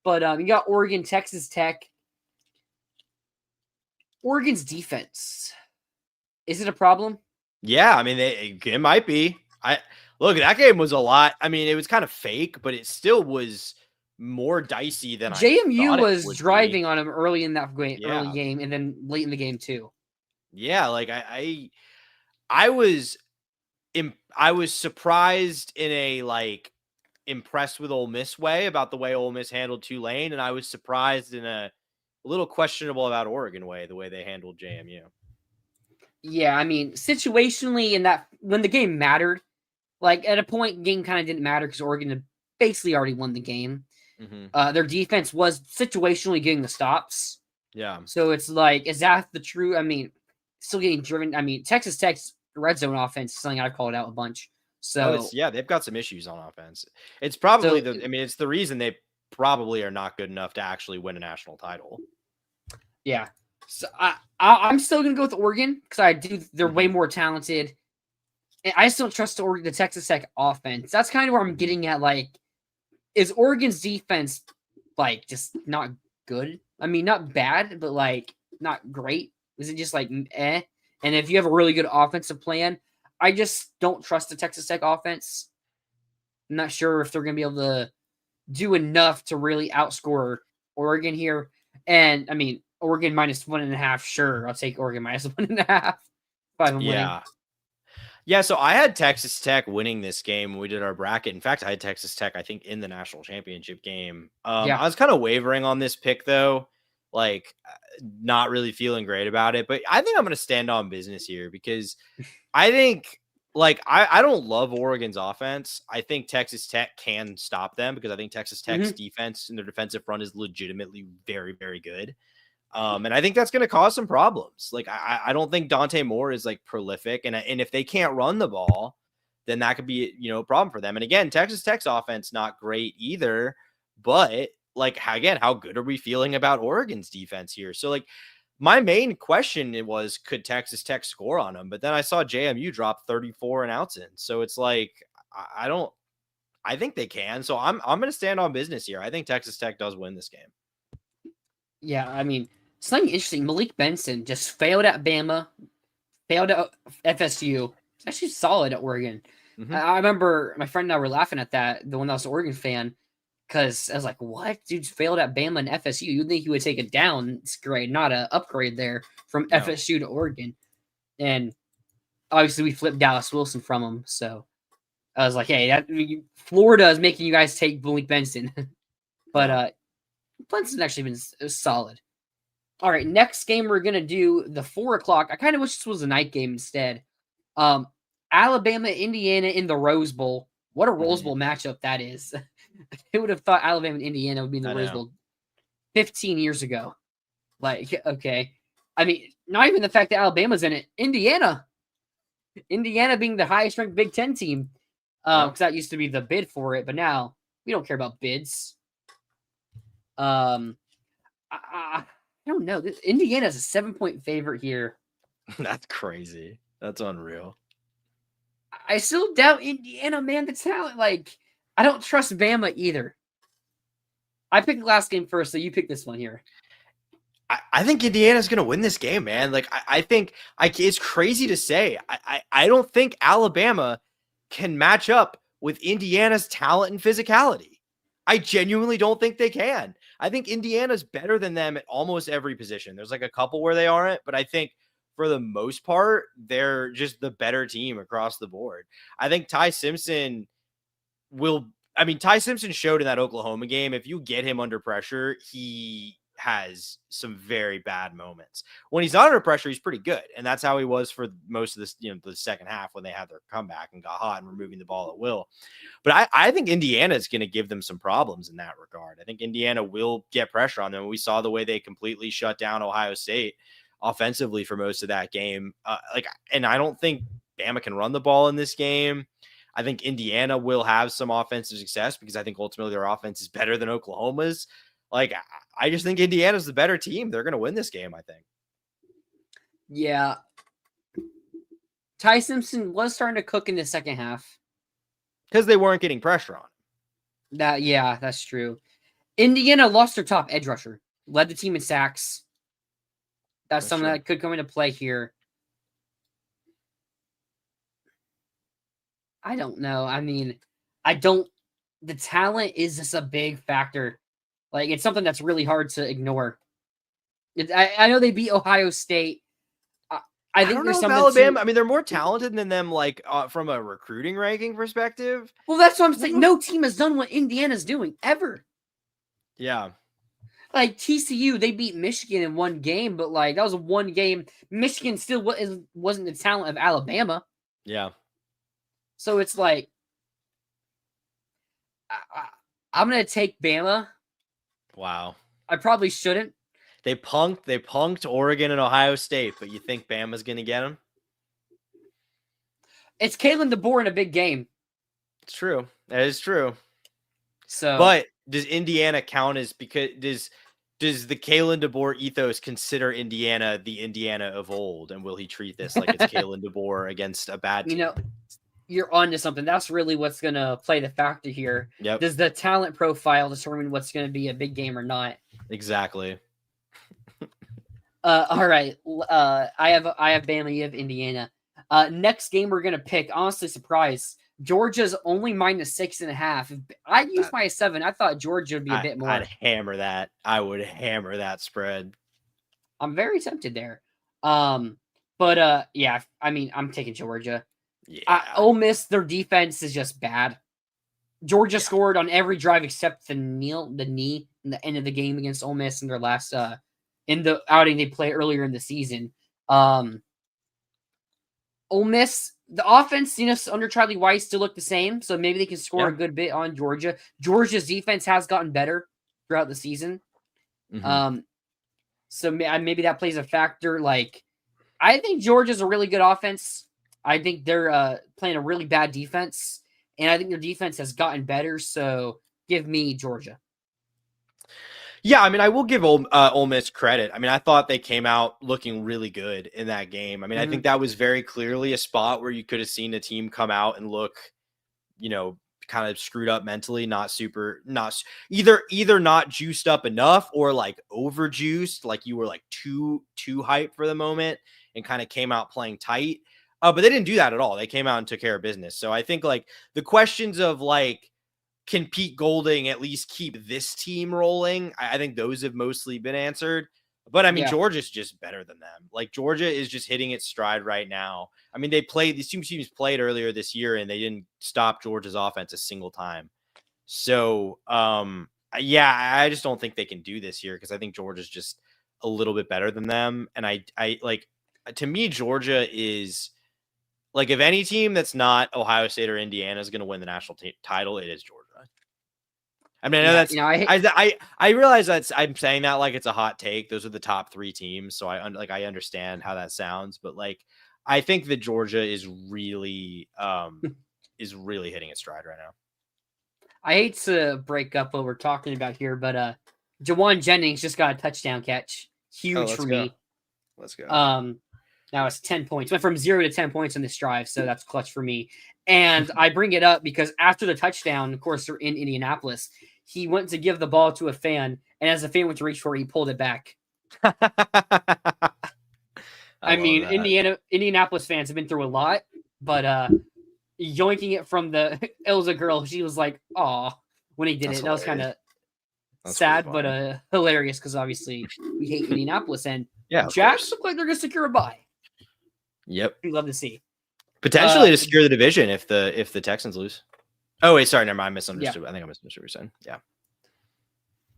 But you got Oregon, Texas Tech. Oregon's defense, is it a problem? Yeah, I mean, it might be. Look, that game was a lot. I mean, it was kind of fake, but it still was more dicey than JMU was would driving be. on him early in that early game, and then late in the game too. Yeah, like I was surprised in a like impressed with Ole Miss way about the way Ole Miss handled Tulane, and I was surprised in a little questionable about Oregon way, the way they handled JMU. Yeah, I mean, situationally in that when the game mattered, like at a point, game kind of didn't matter because Oregon had basically already won the game. Mm-hmm. Their defense was situationally getting the stops. Yeah. So it's like, is that the true? I mean, still getting driven. I mean, Texas Tech's red zone offense is something I've called out a bunch. So they've got some issues on offense. It's probably it's the reason they probably are not good enough to actually win a national title. Yeah. So I'm still gonna go with Oregon because they're way more talented. And I still don't trust the Texas Tech offense. That's kind of where I'm getting at. Like, is Oregon's defense like just not good? I mean, not bad, but like not great. Is it just like eh? And if you have a really good offensive plan, I just don't trust the Texas Tech offense. I'm not sure if they're going to be able to do enough to really outscore Oregon here. And I mean, Oregon minus 1.5. Sure, I'll take Oregon minus 1.5. Yeah, so I had Texas Tech winning this game when we did our bracket. In fact, I had Texas Tech, I think, in the national championship game. I was kind of wavering on this pick, though, like not really feeling great about it. But I think I'm going to stand on business here because I think, like, I don't love Oregon's offense. I think Texas Tech can stop them because I think Texas Tech's defense and their defensive front is legitimately very, very good. And I think that's going to cause some problems. Like, I don't think Dante Moore is like prolific. And if they can't run the ball, then that could be, a problem for them. And again, Texas Tech's offense, not great either, but like, again, how good are we feeling about Oregon's defense here? So like my main question was, could Texas Tech score on them? But then I saw JMU drop 34 and outs in. So it's like, I think they can. So I'm going to stand on business here. I think Texas Tech does win this game. Yeah. I mean, something interesting. Malik Benson just failed at Bama, failed at FSU. It's actually solid at Oregon. I remember my friend and I were laughing at that, the one that was an Oregon fan, because I was like, what? Dude failed at Bama and FSU. You'd think he would take a downgrade, not an upgrade there from FSU to Oregon. And obviously we flipped Dallas Wilson from him. So I was like, hey, Florida is making you guys take Malik Benson. But Benson's actually been solid. All right, next game we're going to do the 4 o'clock. I kind of wish this was a night game instead. Alabama, Indiana in the Rose Bowl. What a Rose Bowl matchup that is. I would have thought Alabama and Indiana would be in the Rose Bowl 15 years ago. Like, okay. I mean, not even the fact that Alabama's in it. Indiana being the highest ranked Big Ten team. Because that used to be the bid for it. But now we don't care about bids. I don't know. Indiana's a 7-point favorite here. That's crazy. That's unreal. I still doubt Indiana, man. The talent, like, I don't trust Bama either. I picked the last game first, so you pick this one here. I think Indiana's going to win this game, man. Like, I think it's crazy to say. I don't think Alabama can match up with Indiana's talent and physicality. I genuinely don't think they can. I think Indiana's better than them at almost every position. There's like a couple where they aren't, but I think for the most part, they're just the better team across the board. I think Ty Simpson Ty Simpson showed in that Oklahoma game, if you get him under pressure, he has some very bad moments. When he's not under pressure, he's pretty good. And that's how he was for most of this, the second half when they had their comeback and got hot and were moving the ball at will. But I think Indiana is going to give them some problems in that regard. I think Indiana will get pressure on them. We saw the way they completely shut down Ohio State offensively for most of that game. And I don't think Bama can run the ball in this game. I think Indiana will have some offensive success because I think ultimately their offense is better than Oklahoma's. Like, I just think Indiana's the better team. They're going to win this game, I think. Yeah. Ty Simpson was starting to cook in the second half. Because they weren't getting pressure on him. That's true. Indiana lost their top edge rusher. Led the team in sacks. That's something that could come into play here. I don't know. I mean, the talent is just a big factor. Like, it's something that's really hard to ignore. I know they beat Ohio State. I think there's something Alabama. I mean, they're more talented than them, like from a recruiting ranking perspective. Well, that's what I'm saying. No team has done what Indiana's doing ever. Yeah. Like TCU, they beat Michigan in one game, but like that was one game. Michigan still wasn't the talent of Alabama. Yeah. So it's like, I'm gonna take Bama. Wow. I probably shouldn't. They punked Oregon and Ohio State, but you think Bama's going to get them? It's Kalen DeBoer in a big game. It's true. That is true. So, but does Indiana count as because does the Kalen DeBoer ethos consider Indiana the Indiana of old, and will he treat this like it's Kalen DeBoer against a bad team? You're on to something. That's really what's going to play the factor here. Yep. Does the talent profile determine what's going to be a big game or not? Exactly. All right. I have Bama. You have Indiana. Next game we're gonna pick. Honestly, surprised. Georgia's only -6.5. I used my 7. I thought Georgia would be a bit more. I'd hammer that. I would hammer that spread. I'm very tempted there. But yeah. I mean, I'm taking Georgia. Yeah. Ole Miss, their defense is just bad. Georgia scored on every drive except the knee in the end of the game against Ole Miss in their last in the outing they played earlier in the season. Ole Miss, the offense, under Charlie Weiss still look the same, so maybe they can score a good bit on Georgia. Georgia's defense has gotten better throughout the season. Mm-hmm. So maybe that plays a factor. Like, I think Georgia's a really good offense. I think they're playing a really bad defense, and I think their defense has gotten better, so give me Georgia. Yeah, I mean, I will give Ole Miss credit. I mean, I thought they came out looking really good in that game. I mean, I think that was very clearly a spot where you could have seen a team come out and look, kind of screwed up mentally, either not juiced up enough or like over juiced, like you were like too hyped for the moment and kind of came out playing tight. But they didn't do that at all. They came out and took care of business. So I think like the questions of like, can Pete Golding at least keep this team rolling? I think those have mostly been answered. But I mean, Georgia's just better than them. Like, Georgia is just hitting its stride right now. I mean, these two teams played earlier this year and they didn't stop Georgia's offense a single time. So, I just don't think they can do this year because I think Georgia's just a little bit better than them. And I like, to me, Georgia is like, if any team that's not Ohio State or Indiana is going to win the national title, it is Georgia. I mean, I know that's, I realize I'm saying that like it's a hot take. Those are the top 3 teams. So I understand how that sounds, but like, I think that Georgia is really hitting its stride right now. I hate to break up what we're talking about here, but Jawan Jennings just got a touchdown catch. Huge for me. Let's go. Now it's 10 points. Went from 0 to 10 points on this drive, so that's clutch for me. And I bring it up because after the touchdown, of course, they're in Indianapolis. He went to give the ball to a fan, and as the fan went to reach for it, he pulled it back. I mean, that. Indianapolis fans have been through a lot, but yoinking it from the Ilza girl, she was like, "Aw," when he did That's it. That was kind hilarious. of That's sad, pretty but funny. hilarious because obviously we hate Indianapolis and Yeah, of Jacks course. look like they're gonna secure a bye. Yep. We love to see. Potentially to secure the division if the Texans lose. Oh wait, sorry, never mind. I misunderstood. Yeah. I think I misunderstood what you're saying. Yeah.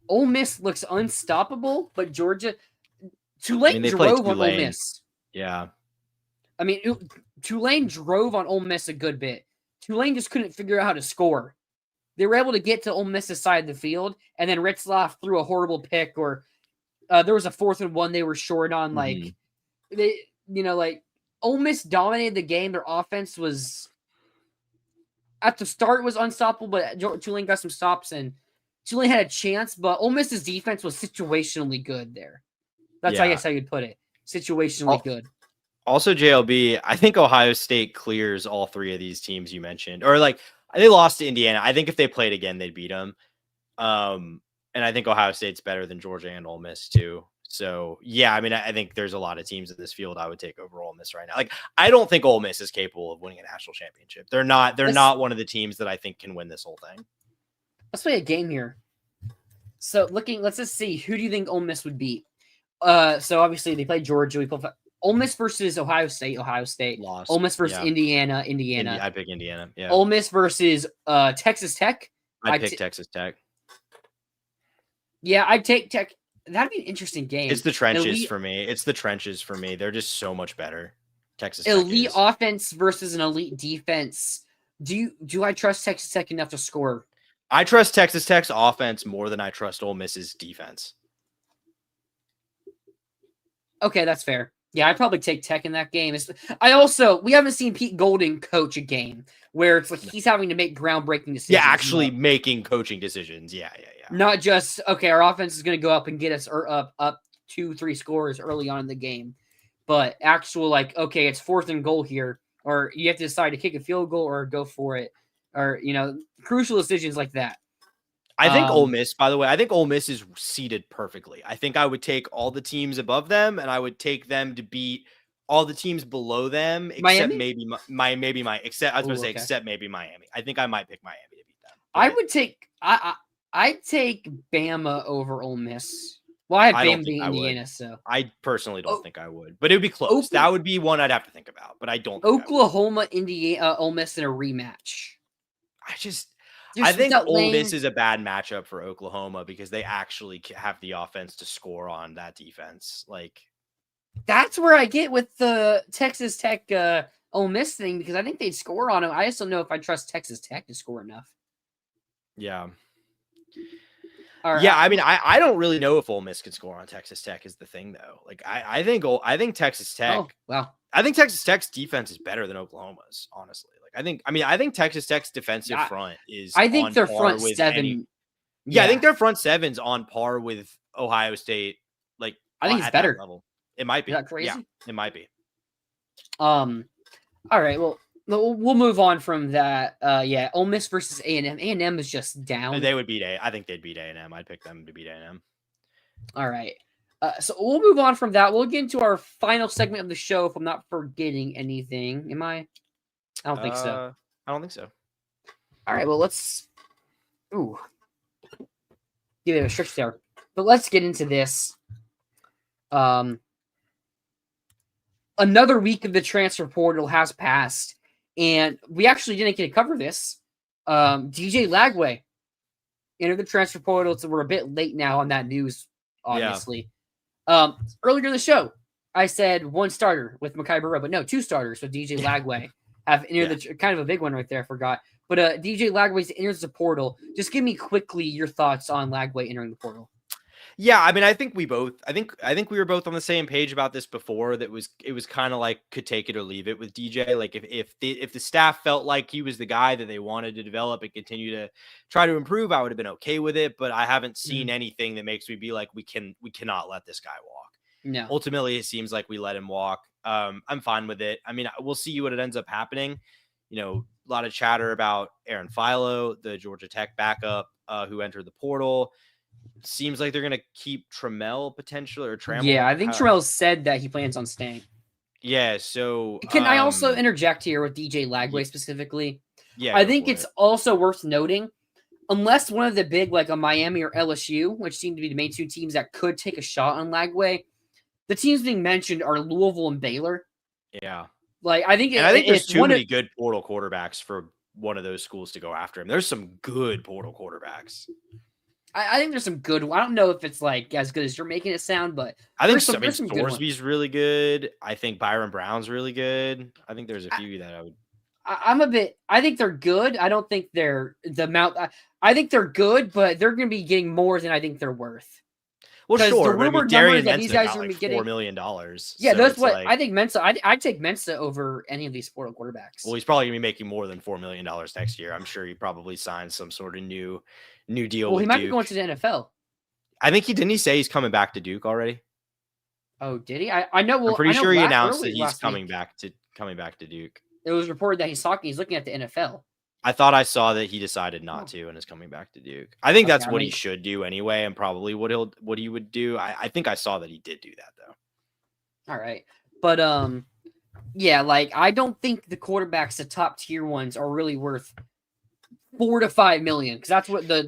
Ole Miss looks unstoppable, but Georgia, I Tulane mean, they played drove on Ole Tulane. Miss. Yeah. I mean, Tulane drove on Ole Miss a good bit. Tulane just couldn't figure out how to score. They were able to get to Ole Miss's side of the field, and then Ritzloff threw a horrible pick, or there was a 4th and 1 they were short on. Like they, like Ole Miss dominated the game. Their offense was at the start was unstoppable, but Tulane got some stops, and Tulane had a chance. But Ole Miss's defense was situationally good there. That's I guess how you'd put it. Situationally good. Also, JLB, I think Ohio State clears all 3 of these teams you mentioned. Or like they lost to Indiana. I think if they played again, they'd beat them. And I think Ohio State's better than Georgia and Ole Miss too. So yeah, I mean, I think there's a lot of teams in this field I would take over Ole Miss right now. Like, I don't think Ole Miss is capable of winning a national championship. They're not one of the teams that I think can win this whole thing. Let's play a game here. So let's just see, who do you think Ole Miss would beat? So obviously they played Georgia. We play Ole Miss versus Ohio State. Ohio State Lost. Ole Miss versus Indiana. I pick Indiana. Yeah. Ole Miss versus Texas Tech. I'd pick Texas Tech. Yeah, I'd take Tech. That'd be an interesting game. It's the trenches for me. It's the trenches for me. They're just so much better. Texas Tech elite offense versus an elite defense. Do I trust Texas Tech enough to score? I trust Texas Tech's offense more than I trust Ole Miss's defense. Okay, that's fair. Yeah, I'd probably take Tech in that game. We haven't seen Pete Golding coach a game where it's like he's having to make groundbreaking decisions. Yeah, actually making coaching decisions. Yeah. Not just, okay, our offense is going to go up and get us up 2-3 scores early on in the game, but actual like, okay, it's 4th and goal here, or you have to decide to kick a field goal or go for it, or crucial decisions like that. I think Ole Miss, by the way, is seeded perfectly. I think I would take all the teams above them, and I would take them to beat all the teams below them, except Miami? maybe except maybe Miami. I think I might pick Miami to beat them. I would take I'd take Bama over Ole Miss. Well, I have Bama beating Indiana, so I personally don't think I would, but it would be close. That would be one I'd have to think about, but I don't think Oklahoma, Indiana, Ole Miss in a rematch. I think Ole Miss is a bad matchup for Oklahoma because they actually have the offense to score on that defense. Like, that's where I get with the Texas Tech Ole Miss thing, because I think they'd score on them. I just don't know if I trust Texas Tech to score enough. Yeah. Right. Yeah, I mean, I don't really know if Ole Miss can score on Texas Tech is the thing, though. Like, I think Texas Tech. Oh, wow. I think Texas Tech's defense is better than Oklahoma's, honestly. Like, I think Texas Tech's defensive front is. I think their front seven. I think their front seven's on par with Ohio State. Like, I think it's better. Level. It might be. Is that crazy? Yeah, it might be. All right. Well, we'll move on from that. Ole Miss versus A&M. A&M is just down. They would beat I think they'd beat A&M. I'd pick them to beat A&M. All right. So we'll move on from that. We'll get into our final segment of the show, if I'm not forgetting anything. Am I? I don't think so. I don't think so. All right. Well, let's. Give it a stretch there. But let's get into this. Another week of the transfer portal has passed, and we actually didn't get to cover this. DJ Lagway entered the transfer portal, so we're a bit late now on that news, obviously. Yeah. Earlier in the show, I said 1 starter with Mekhi Burrow, but no, 2 starters with DJ Lagway have entered the kind of a big one right there. I forgot. But DJ Lagway's enters the portal. Just give me quickly your thoughts on Lagway entering the portal. Yeah, I mean, I think we were both on the same page about this before. It was kind of like could take it or leave it with DJ. Like if the staff felt like he was the guy that they wanted to develop and continue to try to improve, I would have been okay with it. But I haven't seen anything that makes me be like, we cannot let this guy walk. No. Ultimately, it seems like we let him walk. I'm fine with it. I mean, we'll see what it ends up happening. A lot of chatter about Aaron Philo, the Georgia Tech backup, who entered the portal. seems like they're going to keep Trammell potentially or Trammell. Yeah, I think Trammell said that he plans on staying. Yeah, so can I also interject here with DJ Lagway specifically? Yeah, I think it's also worth noting, unless one of the big, like a Miami or LSU, which seem to be the main two teams that could take a shot on Lagway, the teams being mentioned are Louisville and Baylor. Yeah. Like, I think there's too many good portal quarterbacks for one of those schools to go after him. There's some good portal quarterbacks. I think there's some good. I don't know if it's like as good as you're making it sound, but I think some Thorsby's really good. I think Byron Brown's really good. I think there's a few that I would. I think they're good. I don't think they're the amount. I think they're good, but they're going to be getting more than I think they're worth. Well, sure. The rumored numbers that these guys are going to be getting $4 million. Yeah, so that's what I think. Mensa. I'd take Mensa over any of these portal quarterbacks. Well, he's probably going to be making more than $4 million next year. I'm sure he probably signed some sort of new deal. Well, he might be going to the NFL. I think didn't he say he's coming back to Duke already? Oh, did he? I know. Well, I'm pretty sure he announced that he's coming back to Duke. It was reported that he's looking at the NFL. I thought I saw that he decided not to and is coming back to Duke. I think that's what he should do anyway, and probably what he would do. I think I saw that he did do that though. All right, but yeah, like I don't think the quarterbacks, the top tier ones, are really worth $4 to $5 million, because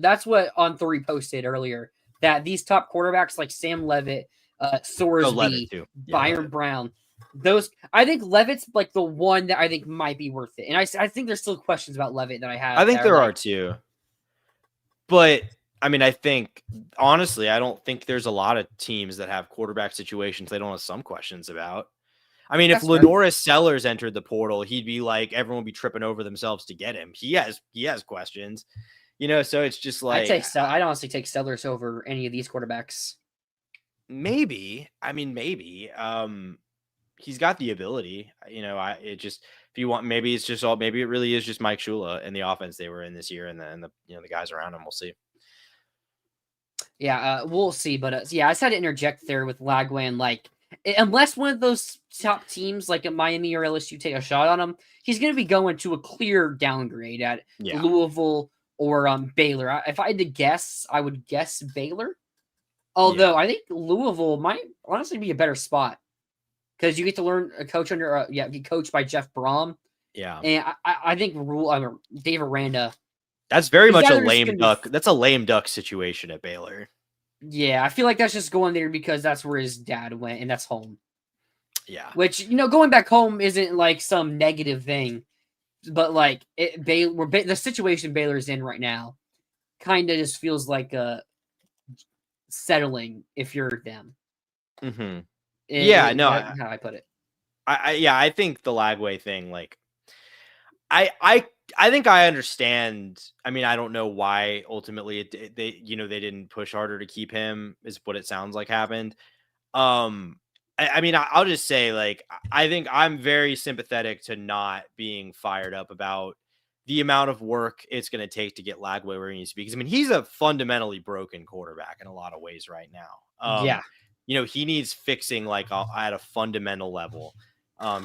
that's what On3 posted earlier, that these top quarterbacks like Sam Levitt, Sorsby, Byron Brown. Those, I think Levitt's like the one that I think might be worth it, and I think there's still questions about Levitt that I have. I think there are too, but I mean, I think honestly, I don't think there's a lot of teams that have quarterback situations they don't have some questions about. I mean, if Lenoris Sellers entered the portal, he'd be like everyone would be tripping over themselves to get him. He has questions, so it's just like I'd honestly take Sellers over any of these quarterbacks. Maybe. I mean, maybe. He's got the ability, if you want, maybe it really is just Mike Shula and the offense they were in this year and the guys around him. We'll see. Yeah, we'll see. But yeah, I just had to interject there with Lagway, and like, unless one of those top teams like Miami or LSU take a shot on him, he's going to be going to a clear downgrade at Louisville or Baylor. If I had to guess, I would guess Baylor. Although I think Louisville might honestly be a better spot, because you get to learn a coach under, get coached by Jeff Brom. Yeah. And I think Dave Aranda. That's very much a lame duck. That's a lame duck situation at Baylor. Yeah. I feel like that's just going there because that's where his dad went and that's home. Yeah. Which, going back home isn't like some negative thing, but like the situation Baylor's in right now kind of just feels like settling if you're them. Mm-hmm. How I put it. I think the Lagway thing, like, I think I understand. I mean, I don't know why ultimately they didn't push harder to keep him, is what it sounds like happened. I mean, I'll just say, like, I think I'm very sympathetic to not being fired up about the amount of work it's going to take to get Lagway where he needs to be. Because I mean, he's a fundamentally broken quarterback in a lot of ways right now. He needs fixing like at a fundamental level.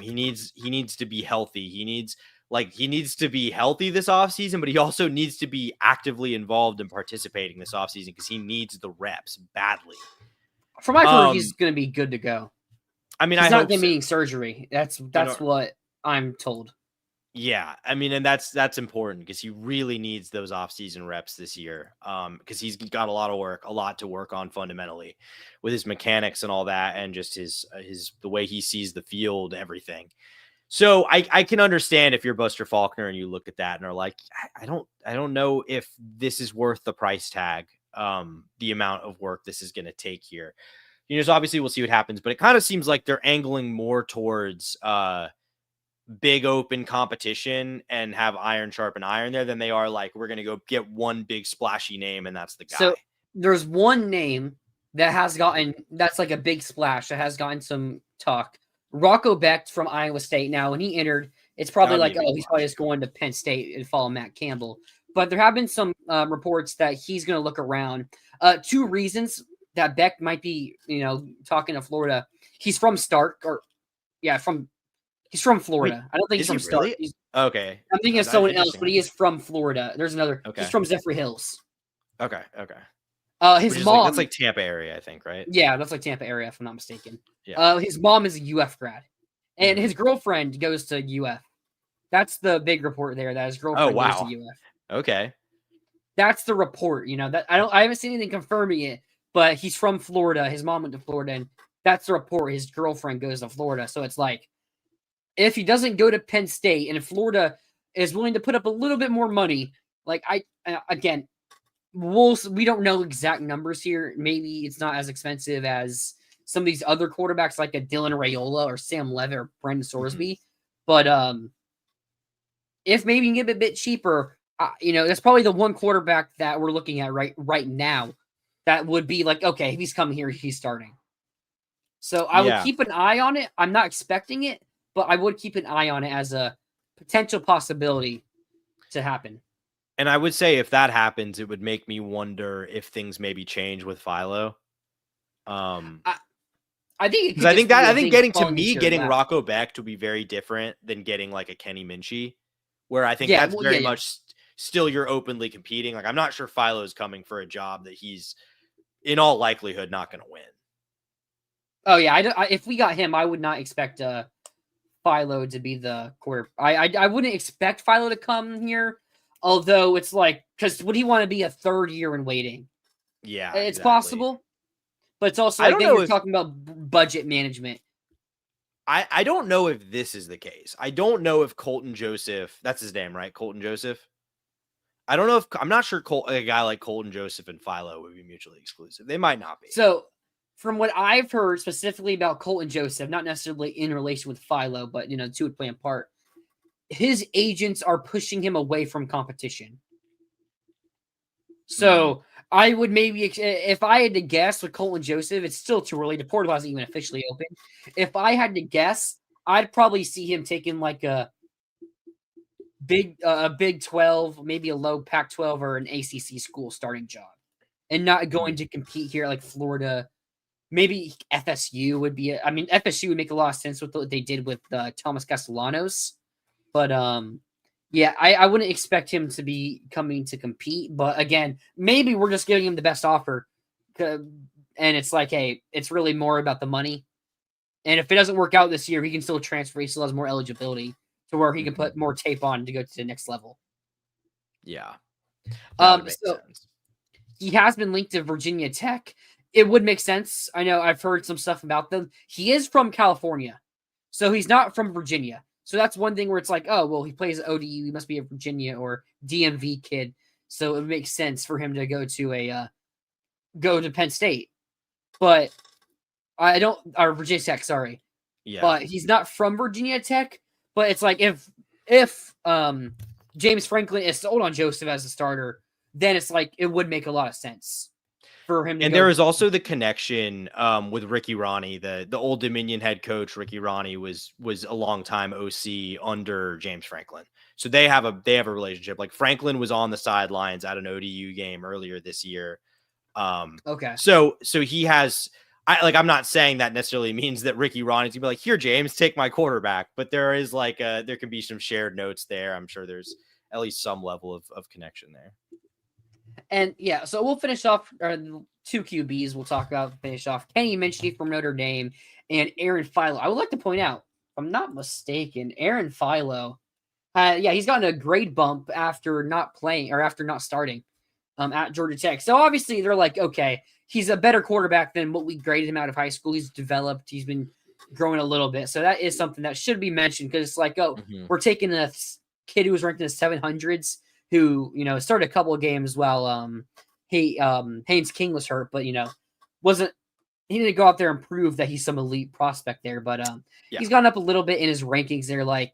He needs to be healthy. He needs to be healthy this offseason, but he also needs to be actively involved in participating this offseason because he needs the reps badly. From my point, he's going to be good to go. I mean, he's not going to be needing surgery. That's what I'm told. Yeah, I mean, and that's important because he really needs those off-season reps this year. Because he's got a lot to work on fundamentally with his mechanics and all that, and just the way he sees the field, everything. So I can understand if you're Buster Faulkner and you look at that and are like, I don't know if this is worth the price tag, the amount of work this is going to take here. So obviously we'll see what happens, but it kind of seems like they're angling more towards big open competition and have iron sharpen iron there than they are like, we're going to go get one big splashy name and that's the guy. So there's one name that's like a big splash that has gotten some talk. Rocco Becht from Iowa State. Now, when he entered, it's probably like, he's probably just going to Penn State and follow Matt Campbell. But there have been some reports that he's going to look around. Two reasons that Becht might be, talking to Florida. He's from Stark, he's from Florida. I don't think he's from Stark. Really? Okay. I'm thinking of someone else, but he is from Florida. There's another. Okay. He's from Zephyr Hills. Okay. His Which is mom. that's like Tampa area, I think, right? Yeah, that's like Tampa area, if I'm not mistaken. Yeah. His mom is a UF grad, and Mhm. his girlfriend goes to UF. That's the big report there. That his girlfriend goes to UF. Okay. That's the report. That I haven't seen anything confirming it, but he's from Florida. His mom went to Florida, and that's the report. His girlfriend goes to Florida. So it's like, if he doesn't go to Penn State, and if Florida is willing to put up a little bit more money, like again, we don't know exact numbers here. Maybe it's not as expensive as some of these other quarterbacks like a Dylan Raiola or Sam Levitt or Brendan Sorsby. But if maybe you can get it a bit cheaper, that's probably the one quarterback that we're looking at right now that would be like, okay, if he's coming here, he's starting. So I would keep an eye on it. I'm not expecting it, but I would keep an eye on it as a potential possibility to happen. And I would say if that happens, it would make me wonder if things maybe change with Philo. I think getting Rocco Beck to be very different than getting like a Kenny Minchie, where I think that's very much still you're openly competing. Like I'm not sure Philo is coming for a job that he's in all likelihood not going to win. Oh yeah, if we got him, I would not expect Philo to be the quarter. I wouldn't expect Philo to come here, although it's like, because would he want to be a third year in waiting? Yeah, it's possible. But it's also like you're talking about budget management. I don't know if this is the case. I don't know if Colton Joseph, that's his name, right? Colton Joseph. I'm not sure a guy like Colton Joseph and Philo would be mutually exclusive. They might not be. So from what I've heard specifically about Colton Joseph, not necessarily in relation with Philo, but the two would play a part. His agents are pushing him away from competition. So I would maybe, if I had to guess with Colton Joseph, it's still too early. The portal hasn't even officially open. If I had to guess, I'd probably see him taking like a Big 12, maybe a low Pac-12 or an ACC school starting job, and not going to compete here like Florida. Maybe FSU would be. FSU would make a lot of sense with what they did with Thomas Castellanos, but I wouldn't expect him to be coming to compete. But again, maybe we're just giving him the best offer, and it's like, hey, it's really more about the money. And if it doesn't work out this year, he can still transfer. He still has more eligibility to where he can put more tape on to go to the next level. Yeah. So sense. He has been linked to Virginia Tech. It would make sense. I know I've heard some stuff about them. He is from California, so he's not from Virginia. So that's one thing where it's like, oh, well, he plays ODU. He must be a Virginia or DMV kid. So it makes sense for him to go to Penn State. But or Virginia Tech, sorry. Yeah. But he's not from Virginia Tech. But it's like if James Franklin is sold on Joseph as a starter, then it's like it would make a lot of sense for him. And there is also the connection with Ricky Ronnie, the Old Dominion head coach. Ricky Ronnie was a longtime OC under James Franklin, so they have a relationship. Like Franklin was on the sidelines at an ODU game earlier this year. Okay, so he has. I'm not saying that necessarily means that Ricky Ronnie's gonna be like, here, James, take my quarterback. But there is there can be some shared notes there. I'm sure there's at least some level of connection there. And yeah, so we'll finish off two QBs. We'll talk about finish off Kenny Minchie from Notre Dame and Aaron Philo. I would like to point out, if I'm not mistaken, Aaron Philo, he's gotten a grade bump after not playing or after not starting at Georgia Tech. So obviously they're like, okay, he's a better quarterback than what we graded him out of high school. He's developed. He's been growing a little bit. So that is something that should be mentioned because it's like, we're taking a kid who was ranked in the 700s who, started a couple of games while Haynes King was hurt, but, he didn't go out there and prove that he's some elite prospect there. But he's gone up a little bit in his rankings there. Like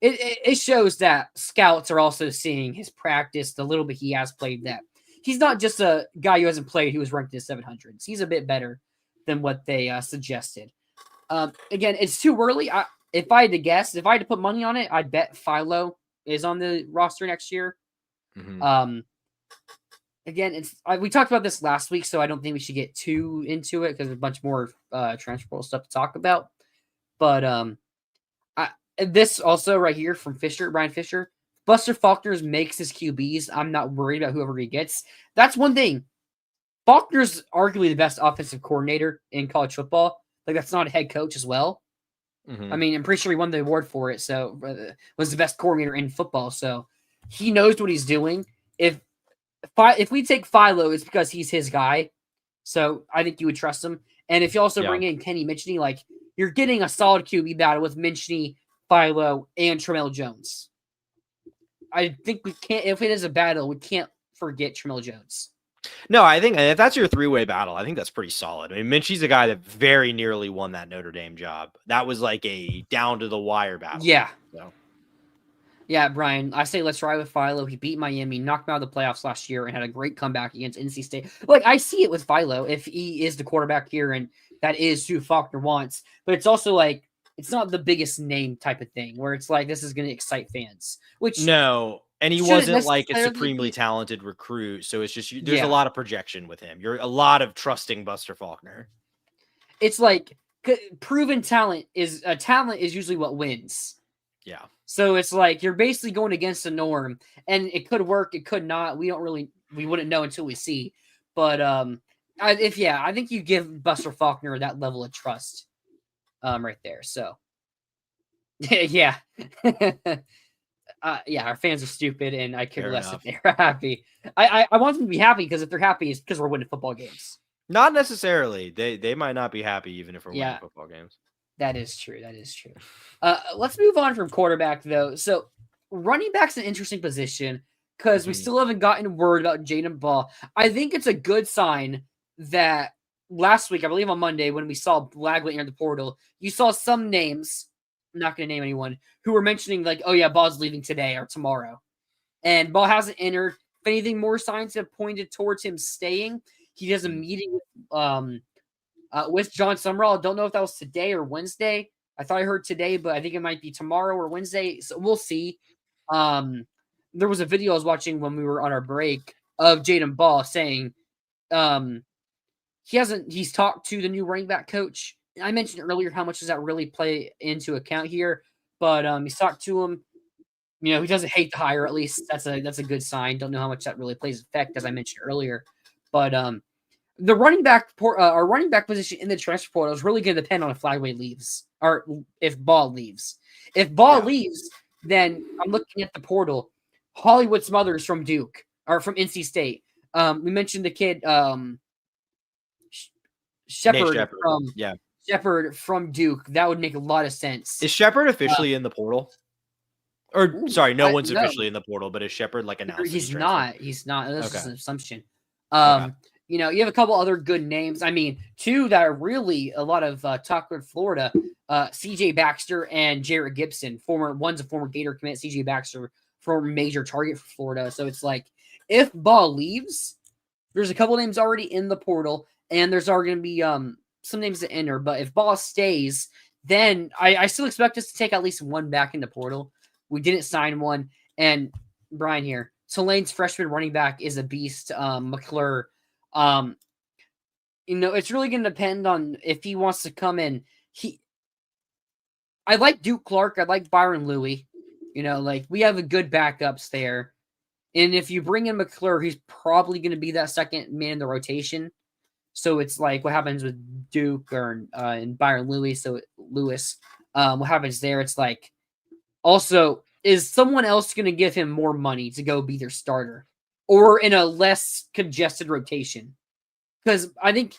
it shows that scouts are also seeing his practice, the little bit he has played, that he's not just a guy who hasn't played who was ranked in the 700s. He's a bit better than what they suggested. Again, it's too early. If I had to guess, if I had to put money on it, I'd bet Philo is on the roster next year. Again, we talked about this last week, so I don't think we should get too into it because there's a bunch more transfer portal stuff to talk about. But this also right here from Brian Fisher, Buster Faulkner makes his QBs. I'm not worried about whoever he gets. That's one thing. Faulkner's arguably the best offensive coordinator in college football. Like, that's not a head coach as well. I mean, I'm pretty sure he won the award for it. So was the best coordinator in football. So he knows what he's doing. If we take Philo, it's because he's his guy. So I think you would trust him. And if you also bring in Kenny Minchney, like, you're getting a solid QB battle with Minchney, Philo, and Tramel Jones. I think we can't, if it is a battle, we can't forget Tramel Jones. No, I think if that's your three-way battle, I think that's pretty solid. I mean, Minchie's a guy that very nearly won that Notre Dame job. That was like a down-to-the-wire battle. Yeah. So. Yeah, Brian, I say let's ride with Philo. He beat Miami, knocked him out of the playoffs last year, and had a great comeback against NC State. Like, I see it with Philo if he is the quarterback here, and that is who Faulkner wants. But it's also like, it's not the biggest name type of thing where it's like, this is going to excite fans. Which no, and he wasn't like a supremely talented recruit. So it's just, there's a lot of projection with him. You're a lot of trusting Buster Faulkner. It's like proven talent is usually what wins. Yeah. So it's like you're basically going against the norm, and it could work, it could not. We wouldn't know until we see. But I think you give Buster Faulkner that level of trust, right there. So yeah, our fans are stupid, and I could less if they're happy. I want them to be happy because if they're happy, it's because we're winning football games. Not necessarily. They might not be happy even if we're winning football games. That is true. Let's move on from quarterback, though. So running back's an interesting position because we still haven't gotten word about Jaden Ball. I think it's a good sign that last week, I believe on Monday, when we saw Blagley enter the portal, you saw some names, I'm not going to name anyone, who were mentioning like, oh yeah, Ball's leaving today or tomorrow. And Ball hasn't entered. If anything, more signs have pointed towards him staying. He has a meeting with John Summerall. I don't know if that was today or Wednesday. I thought I heard today, but I think it might be tomorrow or Wednesday. So we'll see. There was a video I was watching when we were on our break of Jaden Ball saying he's talked to the new running back coach. I mentioned earlier how much does that really play into account here, but he's talked to him. You know, he doesn't hate the hire, at least. That's a good sign. Don't know how much that really plays effect, as I mentioned earlier. But the running back our running back position in the transfer portal is really going to depend on if Flagway leaves or if Ball leaves. If Ball leaves, then I'm looking at the portal. Hollywood Smothers from Duke or from NC State. We mentioned the kid Shepard from Duke. That would make a lot of sense. Is Shepard officially in the portal? Or sorry, no one's officially in the portal, but is Shepard like announced? He's not. That's just an assumption. You know, you have a couple other good names. I mean, two that are really a lot of talk with Florida, CJ Baxter and Jarrett Gibson. One's a former Gator commit, CJ Baxter, former major target for Florida. So it's like, if Ball leaves, there's a couple names already in the portal, and there's already going to be some names to enter. But if Ball stays, then I still expect us to take at least one back in the portal. We didn't sign one. And Brian here, Tulane's freshman running back is a beast. McClure. You know, it's really going to depend on if he wants to come in. I like Duke Clark. I like Byron Louie. You know, like, we have a good backups there. And if you bring in McClure, he's probably going to be that second man in the rotation. So it's like what happens with Duke and Byron Louie. So Lewis, what happens there? It's like, also, is someone else going to give him more money to go be their starter or in a less congested rotation? Because I think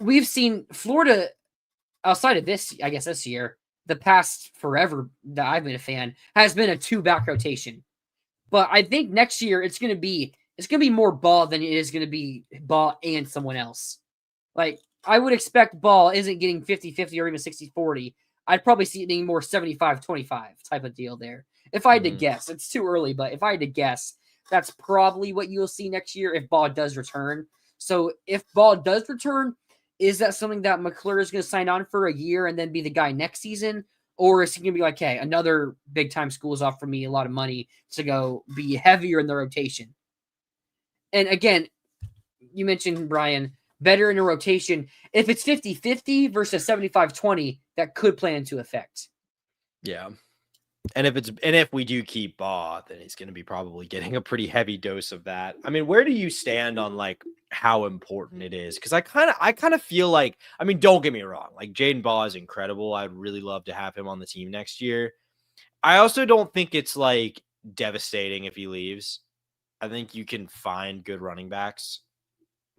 we've seen Florida outside of this year, the past forever that I've been a fan, has been a 2-back rotation. But I think next year it's going to be more Ball than it is going to be Ball and someone else. Like, I would expect Ball isn't getting 50-50 or even 60-40. I'd probably see it being more 75-25 type of deal there. If I had to guess, it's too early, but if I had to guess, that's probably what you'll see next year if Ball does return. So if Ball does return, is that something that McClure is going to sign on for a year and then be the guy next season? Or is he going to be like, hey, another big-time school is offering me a lot of money to go be heavier in the rotation? And again, you mentioned, Brian, better in a rotation. If it's 50-50 versus 75-20, that could play into effect. Yeah. And if we do keep Baugh, then he's going to be probably getting a pretty heavy dose of that. I mean, where do you stand on like how important it is? Because I kind of feel like, I mean, don't get me wrong, like Jaden Baugh is incredible. I'd really love to have him on the team next year. I also don't think it's like devastating if he leaves. I think you can find good running backs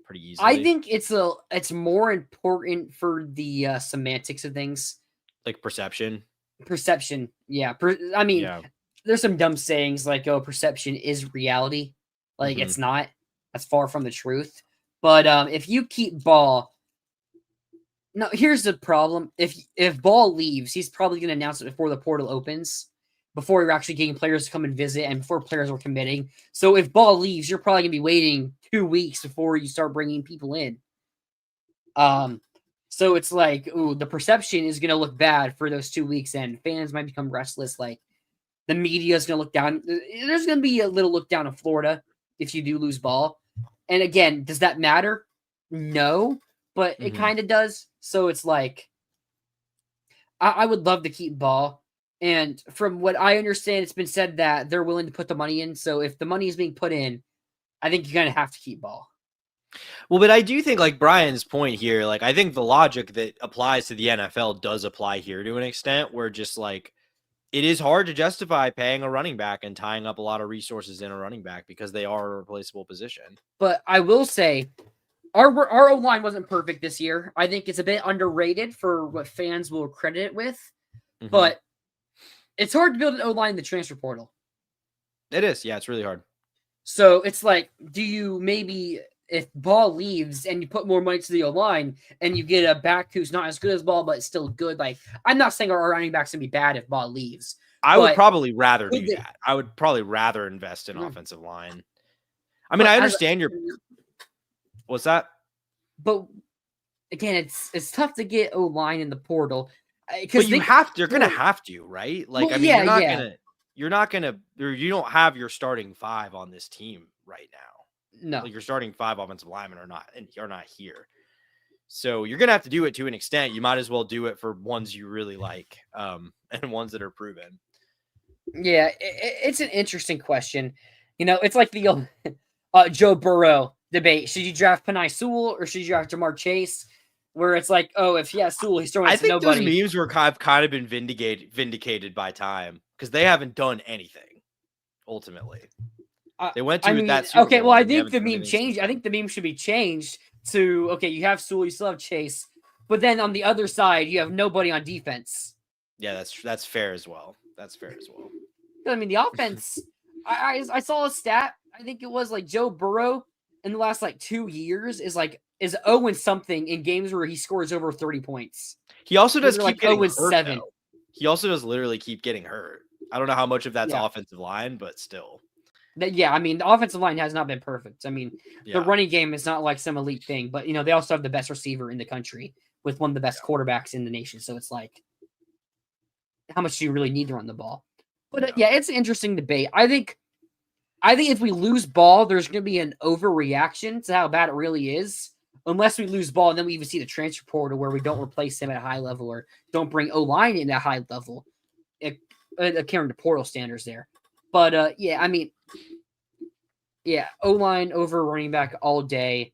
pretty easily. I think it's more important for the semantics of things, like perception. Perception, yeah. I mean, there's some dumb sayings like, "Oh, perception is reality." Like it's not. That's far from the truth. But if you keep Ball, no. Here's the problem: if Ball leaves, he's probably going to announce it before the portal opens, before you're actually getting players to come and visit, and before players are committing. So if Ball leaves, you're probably going to be waiting 2 weeks before you start bringing people in. So it's like, ooh, the perception is going to look bad for those 2 weeks, and fans might become restless. Like the media is going to look down. There's going to be a little look down in Florida if you do lose Ball. And again, does that matter? No, but it kind of does. So it's like, I would love to keep Ball. And from what I understand, it's been said that they're willing to put the money in. So if the money is being put in, I think you're going to have to keep Ball. Well, but I do think like Brian's point here, like I think the logic that applies to the NFL does apply here to an extent where just like it is hard to justify paying a running back and tying up a lot of resources in a running back because they are a replaceable position. But I will say our O-line wasn't perfect this year. I think it's a bit underrated for what fans will credit it with. But it's hard to build an O-line in the transfer portal. It is. Yeah, it's really hard. So it's like, do you maybe, if Ball leaves and you put more money to the O-line and you get a back who's not as good as Ball, but still good, like, I'm not saying our running back's going to be bad if Ball leaves. I would probably rather do that. I would probably rather invest in offensive line. I mean, I understand your... What's that? But again, it's tough to get O-line in the portal. But you're going to have to, right? Like, well, I mean, you don't have your starting 5 on this team right now. No. Like your starting 5 offensive linemen are not here. So you're going to have to do it to an extent. You might as well do it for ones you really like and ones that are proven. Yeah, it's an interesting question. You know, it's like the Joe Burrow debate. Should you draft Penei Sewell or should you draft Jamar Chase? Where it's like, oh, if Sewell, he's throwing it to nobody. I think those memes were kind of been vindicated by time because they haven't done anything ultimately. They went to that Super okay, Bowl, well, I think the meme changed. I think the meme should be changed to, okay, you have Sewell, you still have Chase, but then on the other side, you have nobody on defense. Yeah, that's fair as well. That's fair as well. I mean, the offense, I saw a stat. I think it was like Joe Burrow in the last like 2 years is 0-something in games where he scores over 30 points. He also does keep getting hurt. 0-7. He also does literally keep getting hurt. I don't know how much of that's offensive line, but still. Yeah, I mean, the offensive line has not been perfect. I mean, the running game is not like some elite thing, but, you know, they also have the best receiver in the country with one of the best quarterbacks in the nation. So it's like, how much do you really need to run the ball? But, it's an interesting debate. I think if we lose Ball, there's going to be an overreaction to how bad it really is. Unless we lose Ball, and then we even see the transfer portal where we don't replace him at a high level or don't bring O-line in at a high level, according to portal standards there. But, I mean, O-line over running back all day.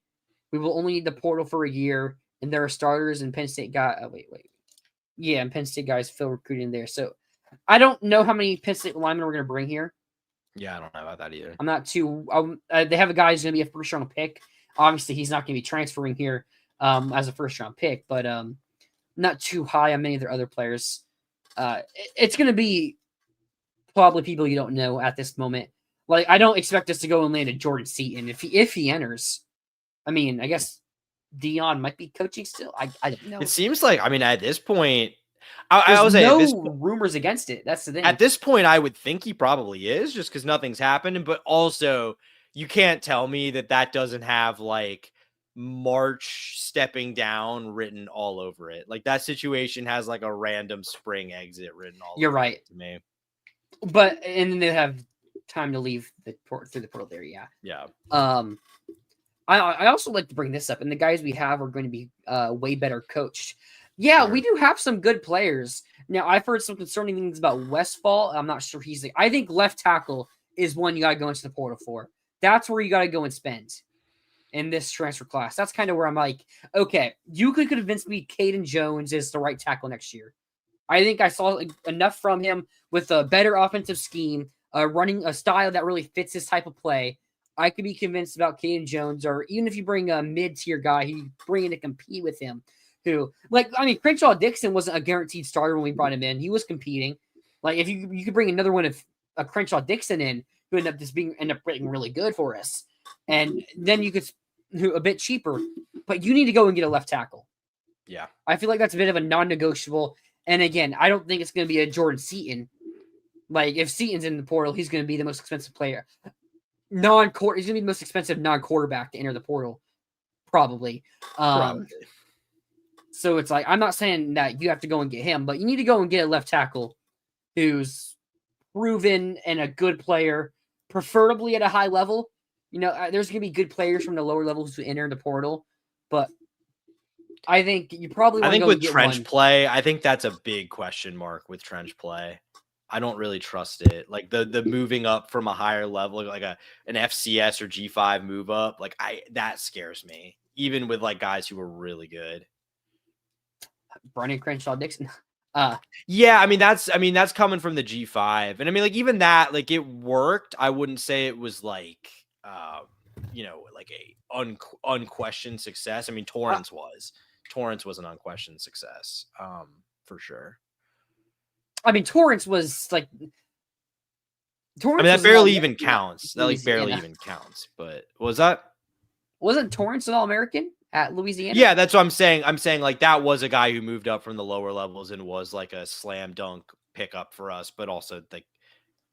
We will only need the portal for a year, and there are starters and Penn State guys. Yeah, and Penn State guys fill recruiting there. So I don't know how many Penn State linemen we're going to bring here. Yeah, I don't know about that either. I'm not too. They have a guy who's going to be a first-round pick. Obviously, he's not going to be transferring here as a first-round pick, but not too high on many of their other players. It's going to be probably people you don't know at this moment. Like, I don't expect us to go and land a Jordan Seaton if he enters. I mean, I guess Dion might be coaching still. I don't know. It seems like, I mean, at this point, There's no rumors against it. That's the thing. At this point, I would think he probably is just because nothing's happened. But also, you can't tell me that doesn't have like March stepping down written all over it. Like that situation has like a random spring exit written all You're over right. it to me. But, and then they have time to leave through the portal there. Yeah. Yeah. I also like to bring this up, and the guys we have are going to be way better coached. Yeah, Sure. we do have some good players. Now, I've heard some concerning things about Westfall. I'm not sure he's I think left tackle is one you got to go into the portal for. That's where you got to go and spend in this transfer class. That's kind of where I'm like, okay, you could convince me Caden Jones is the right tackle next year. I think I saw enough from him with a better offensive scheme, running a style that really fits his type of play. I could be convinced about Caden Jones, or even if you bring a mid-tier guy, you bring in to compete with him. Crenshaw Dixon wasn't a guaranteed starter when we brought him in. He was competing. Like, if you could bring another one of a Crenshaw Dixon in, who end up being really good for us, and then you could a bit cheaper, but you need to go and get a left tackle. Yeah, I feel like that's a bit of a non-negotiable. And again, I don't think it's going to be a Jordan Seaton. Like, if Seaton's in the portal, he's going to be the most expensive player. He's going to be the most expensive non-quarterback to enter the portal, probably. probably. So it's like, I'm not saying that you have to go and get him, but you need to go and get a left tackle who's proven and a good player, preferably at a high level. You know, there's going to be good players from the lower levels who enter the portal, but I think you probably want to go with and get trench one. play, I think that's a big question mark with trench play. I don't really trust it. Like the moving up from a higher level, like an FCS or G5 move up, like that scares me. Even with like guys who are really good. Brennan Crenshaw Dixon. Yeah, I mean that's coming from the G5, and I mean like even that, like it worked. I wouldn't say it was like like a unquestioned success. I mean Torrance was an unquestioned success, for sure. I mean Torrance was like. Torrance that barely even counts. That like barely even counts. But wasn't Torrance an All-American at Louisiana? Yeah, that's what I'm saying. I'm saying like that was a guy who moved up from the lower levels and was like a slam dunk pickup for us, but also like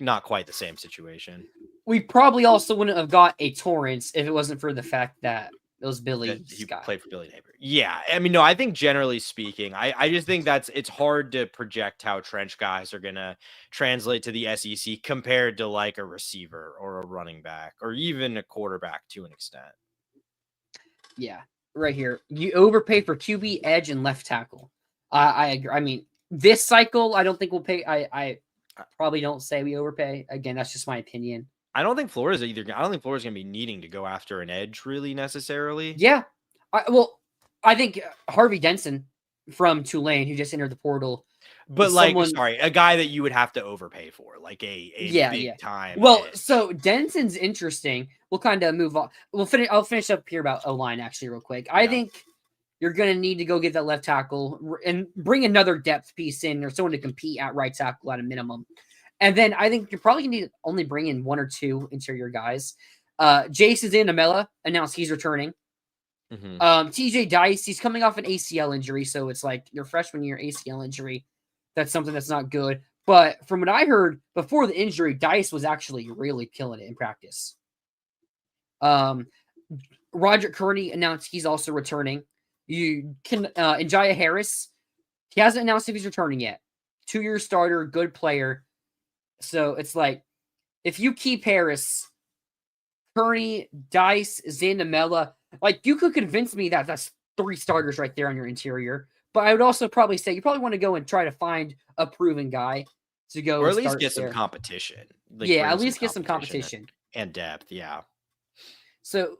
not quite the same situation. We probably also wouldn't have got a Torrance if it wasn't for the fact that it was Billy. He played for Billy Neighbor. Yeah, I mean, no, I think generally speaking, I just think it's hard to project how trench guys are gonna translate to the SEC compared to like a receiver or a running back or even a quarterback to an extent. Yeah, right here, you overpay for QB, edge, and left tackle. I agree. I mean, this cycle, I don't think we'll pay. I probably don't say we overpay. Again, that's just my opinion. I don't think Florida's going to be needing to go after an edge really necessarily. Yeah. I think Harvey Denson from Tulane, who just entered the portal. But a guy that you would have to overpay for, like a big time. Well, so Denson's interesting. We'll kind of move on. I'll finish up here about O-line actually real quick. I think you're going to need to go get that left tackle and bring another depth piece in or someone to compete at right tackle at a minimum. And then I think you're probably going to need to only bring in one or two interior guys. Jason Zanamella announced he's returning. Mm-hmm. TJ Dice, he's coming off an ACL injury, so it's like your freshman year ACL injury. That's something that's not good. But from what I heard before the injury, Dice was actually really killing it in practice. Roger Kearney announced he's also returning. Njaya Harris, he hasn't announced if he's returning yet. 2-year starter, good player. So it's like, if you keep Harris, Kearney, Dice, Zanamella, like you could convince me that that's 3 starters right there on your interior. But I would also probably say you probably want to go and try to find a proven guy to go, or at least get some competition. At least get some competition and depth. Yeah. So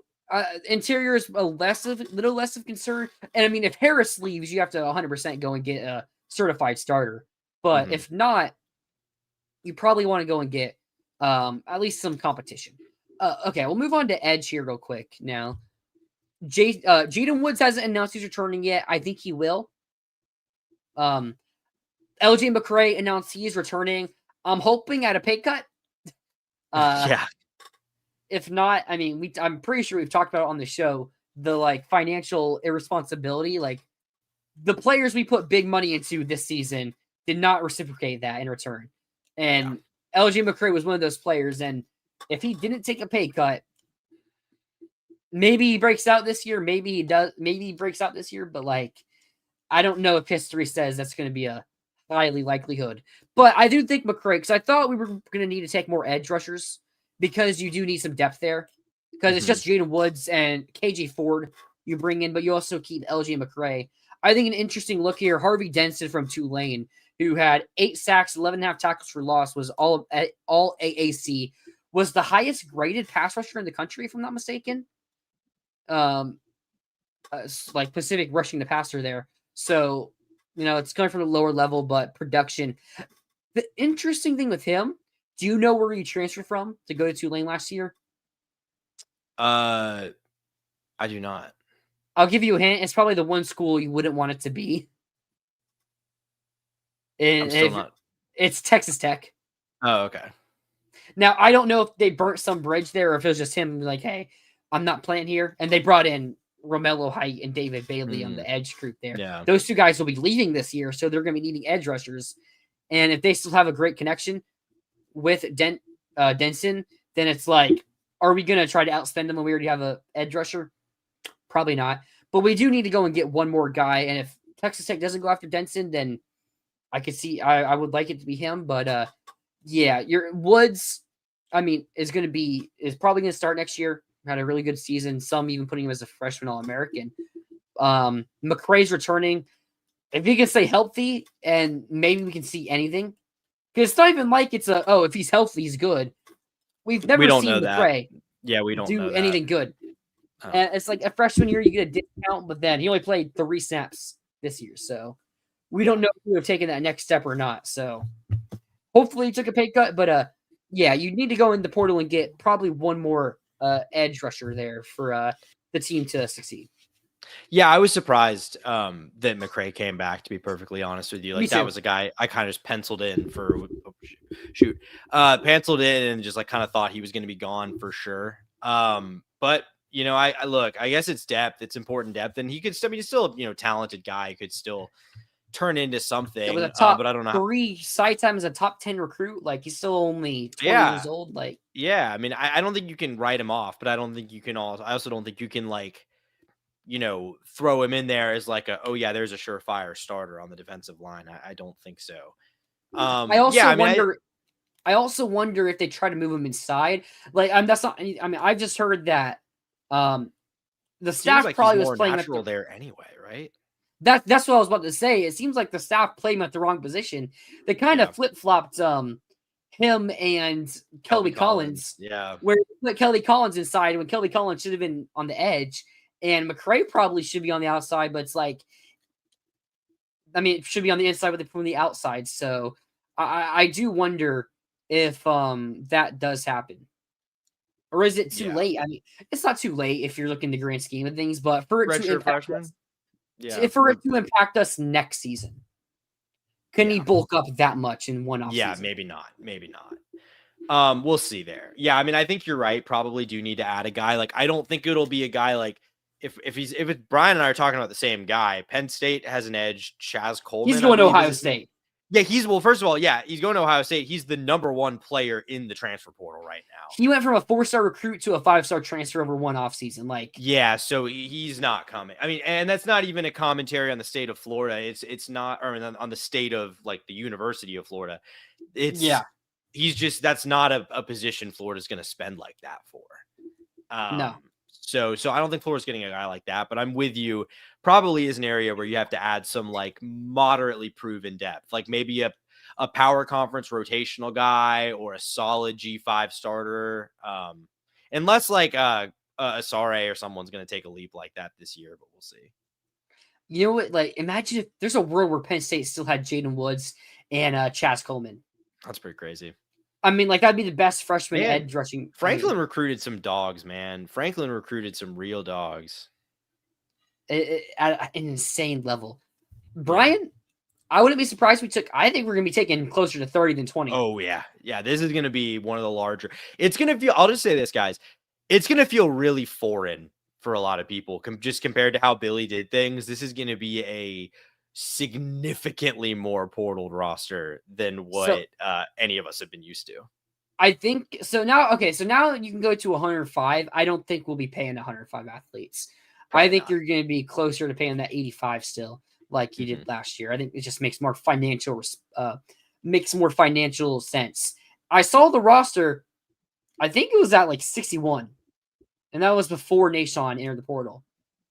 interior is a little less of concern. And I mean, if Harris leaves, you have to 100% go and get a certified starter. But if not, you probably want to go and get at least some competition. Okay, we'll move on to edge here real quick now. Jaden Woods hasn't announced he's returning yet. I think he will. LJ McCray announced he is returning. I'm hoping at a pay cut. Yeah. If not, I mean, I'm pretty sure we've talked about it on the show, the like financial irresponsibility. Like the players we put big money into this season did not reciprocate that in return. And LJ McCray was one of those players. And if he didn't take a pay cut, maybe he breaks out this year. Maybe he does. Maybe he breaks out this year. But like, I don't know if history says that's going to be a highly likelihood. But I do think McCray, because I thought we were going to need to take more edge rushers because you do need some depth there. Because it's just Jaden Woods and KJ Ford you bring in, but you also keep LJ McCray. I think an interesting look here, Harvey Denson from Tulane, who had 8 sacks, 11.5 tackles for loss, was all AAC, was the highest graded pass rusher in the country, if I'm not mistaken. Like Pacific rushing the passer there. So, it's coming from a lower level, but production. The interesting thing with him, do you know where he transferred from to go to Tulane last year? I do not. I'll give you a hint. It's probably the one school you wouldn't want it to be. I'm still not. It's Texas Tech. Oh, okay. Now, I don't know if they burnt some bridge there or if it was just him like, hey, I'm not playing here. And they brought in Romello Height and David Bailey on the edge group there. Yeah. Those two guys will be leaving this year, so they're going to be needing edge rushers. And if they still have a great connection with Denson, then it's like, are we going to try to outspend them when we already have an edge rusher? Probably not. But we do need to go and get one more guy. And if Texas Tech doesn't go after Denson, then I could see I would like it to be him. But yeah, your Woods, is probably going to start next year. Had a really good season. Some even putting him as a freshman All-American. McCrae's returning. If he can stay healthy, and maybe we can see anything. Because it's not even like it's if he's healthy, he's good. We don't seen McCrae do anything good. Oh. And it's like a freshman year, you get a discount, but then he only played 3 snaps this year. So we don't know if we have taken that next step or not. So hopefully he took a pay cut. But yeah, you need to go in the portal and get probably one more edge rusher there for the team to succeed. Yeah, I was surprised that McCrae came back, to be perfectly honest with you. Like, that was a guy I kind of just penciled in for penciled in and just like kind of thought he was going to be gone for sure. But I guess it's depth. It's important depth. And he could still, he's still a talented guy. He could still turn into something. But I don't know. 3 side time as a top 10 recruit. Like, he's still only 20 years old. Like, yeah, I don't think you can write him off, but I also don't think you can throw him in there as like there's a surefire starter on the defensive line. I don't think so. I also wonder if they try to move him inside. Like, that's not. I've just heard that the staff probably was playing natural there anyway, right? That's what I was about to say. It seems like the staff played him at the wrong position. They kind of flip flopped him and Kelly Collins. Yeah, where they put Kelly Collins inside when Kelly Collins should have been on the edge. And McCrae probably should be on the outside, but it's like, it should be on the inside from the outside. So I do wonder if that does happen. Or is it too late? It's not too late if you're looking at the grand scheme of things, but for it to impact us next season, can he bulk up that much in one offseason? Yeah, maybe not. We'll see there. Yeah, I think you're right. Probably do need to add a guy. Like, I don't think it'll be a guy like if it's Brian and I are talking about the same guy. Penn State has an edge. Chaz Coleman. He's going to Ohio State. Yeah, first of all, he's going to Ohio State. He's the number 1 player in the transfer portal right now. He went from a 4-star recruit to a 5-star transfer over one offseason. So he's not coming. And that's not even a commentary on the state of Florida. It's not, or on the state of like the University of Florida. That's not a position Florida's going to spend like that for. No. So I don't think Florida's getting a guy like that, but I'm with you. Probably is an area where you have to add some like moderately proven depth, like maybe a power conference rotational guy or a solid G5 starter. Unless like Asare or someone's going to take a leap like that this year, but we'll see. You know what? Like, imagine if there's a world where Penn State still had Jaden Woods and Chaz Coleman. That's pretty crazy. That'd be the best freshman edge rushing. Franklin recruited some dogs, man. Franklin recruited some real dogs. At an insane level. Brian, I wouldn't be surprised if I think we're going to be taking closer to 30 than 20. Oh, yeah. Yeah, this is going to be one of the larger. It's going to feel, I'll just say this, guys. It's going to feel really foreign for a lot of people, just compared to how Billy did things. This is going to be a significantly more portaled roster than what any of us have been used to. I think so. Now you can go to 105. I don't think we'll be paying 105 athletes. Probably I think you're going to be closer to paying that 85 still, like you did last year. I think it just makes more financial sense. I saw the roster. I think it was at like 61, and that was before Nashon entered the portal.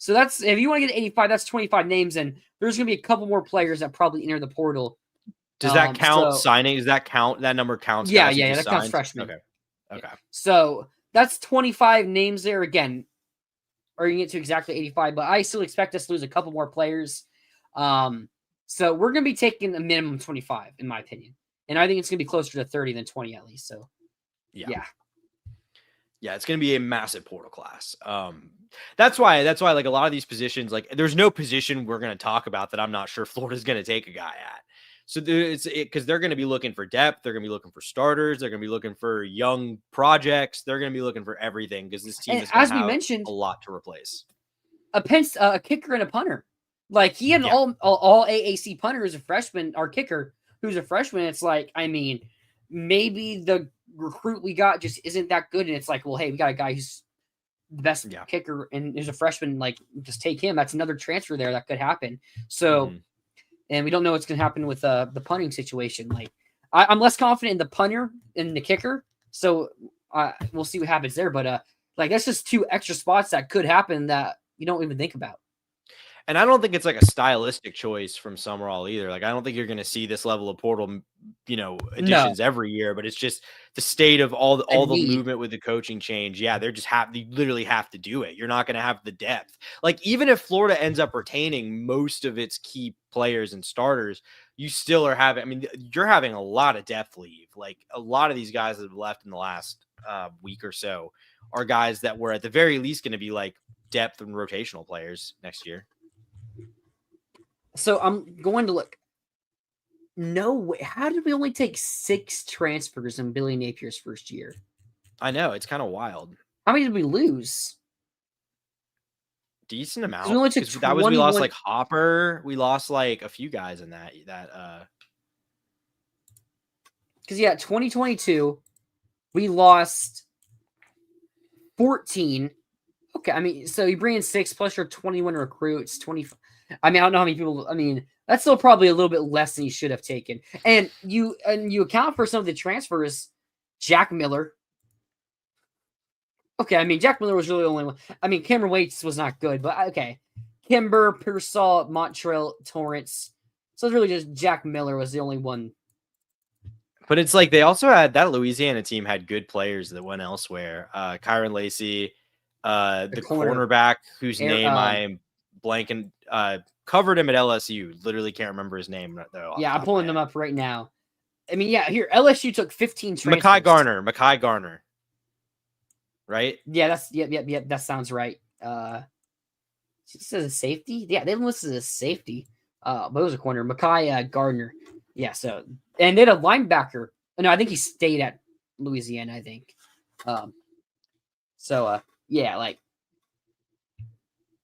So that's if you want to get 85, that's 25 names, and there's going to be a couple more players that probably enter the portal. Does that count signing? Does that count? That number counts? Yeah, guys who yeah, just that counts signed? freshmen. Okay. So that's 25 names there. Again, or you can get to exactly 85, but I still expect us to lose a couple more players. So we're going to be taking a minimum 25, in my opinion. And I think it's going to be closer to 30 than 20 at least. So, yeah. Yeah, it's going to be a massive portal class. That's why like a lot of these positions, like there's no position we're going to talk about that I'm not sure Florida's going to take a guy at. So because they're going to be looking for depth. They're going to be looking for starters. They're going to be looking for young projects. They're going to be looking for everything because this team is going to have a lot to replace. A kicker and a punter. Like he had an all AAC punter as a freshman, our kicker who's a freshman. It's like, I mean, maybe the recruit we got just isn't that good. And it's like, well, hey, we got a guy who's the best kicker and there's a freshman, like just take him. That's another transfer there that could happen. So, and we don't know what's going to happen with the punting situation. Like I'm less confident in the punter and the kicker. So we'll see what happens there. But like that's just 2 extra spots that could happen that you don't even think about. And I don't think it's like a stylistic choice from Summerall either. Like, I don't think you're going to see this level of portal, additions every year, but it's just the state of all the movement with the coaching change. Yeah. You literally have to do it. You're not going to have the depth. Like, even if Florida ends up retaining most of its key players and starters, you still are you're having a lot of depth leave. Like a lot of these guys that have left in the last week or so are guys that were at the very least going to be like depth and rotational players next year. So I'm going to look. No way. How did we only take 6 transfers in Billy Napier's first year? I know. It's kind of wild. How many did we lose? Decent amount. We only took we lost like Hopper. We lost like a few guys in that. Because 2022, we lost 14. Okay, I mean, so you bring in 6 plus your 21 recruits, 25. I mean, I don't know how many people. I mean, that's still probably a little bit less than you should have taken. And you account for some of the transfers. Jack Miller. Okay, I mean, Jack Miller was really the only one. I mean, Cameron Waits was not good, but okay. Kimber, Pearsall, Montreal, Torrance. So it's really just Jack Miller was the only one. But it's like they also had that Louisiana team had good players that went elsewhere. Kyron Lacey, the cornerback whose name I'm blanking, covered him at LSU. Literally can't remember his name though. Yeah, I'm pulling them up right now. I mean, here LSU took 15 transfers. Makai Garner. Right? Yeah, that's yep. That sounds right. It says a safety. Yeah, they listed as a safety. But it was a corner. Makai Gardner. Yeah, so and they had a linebacker. No, I think he stayed at Louisiana, I think. Yeah, like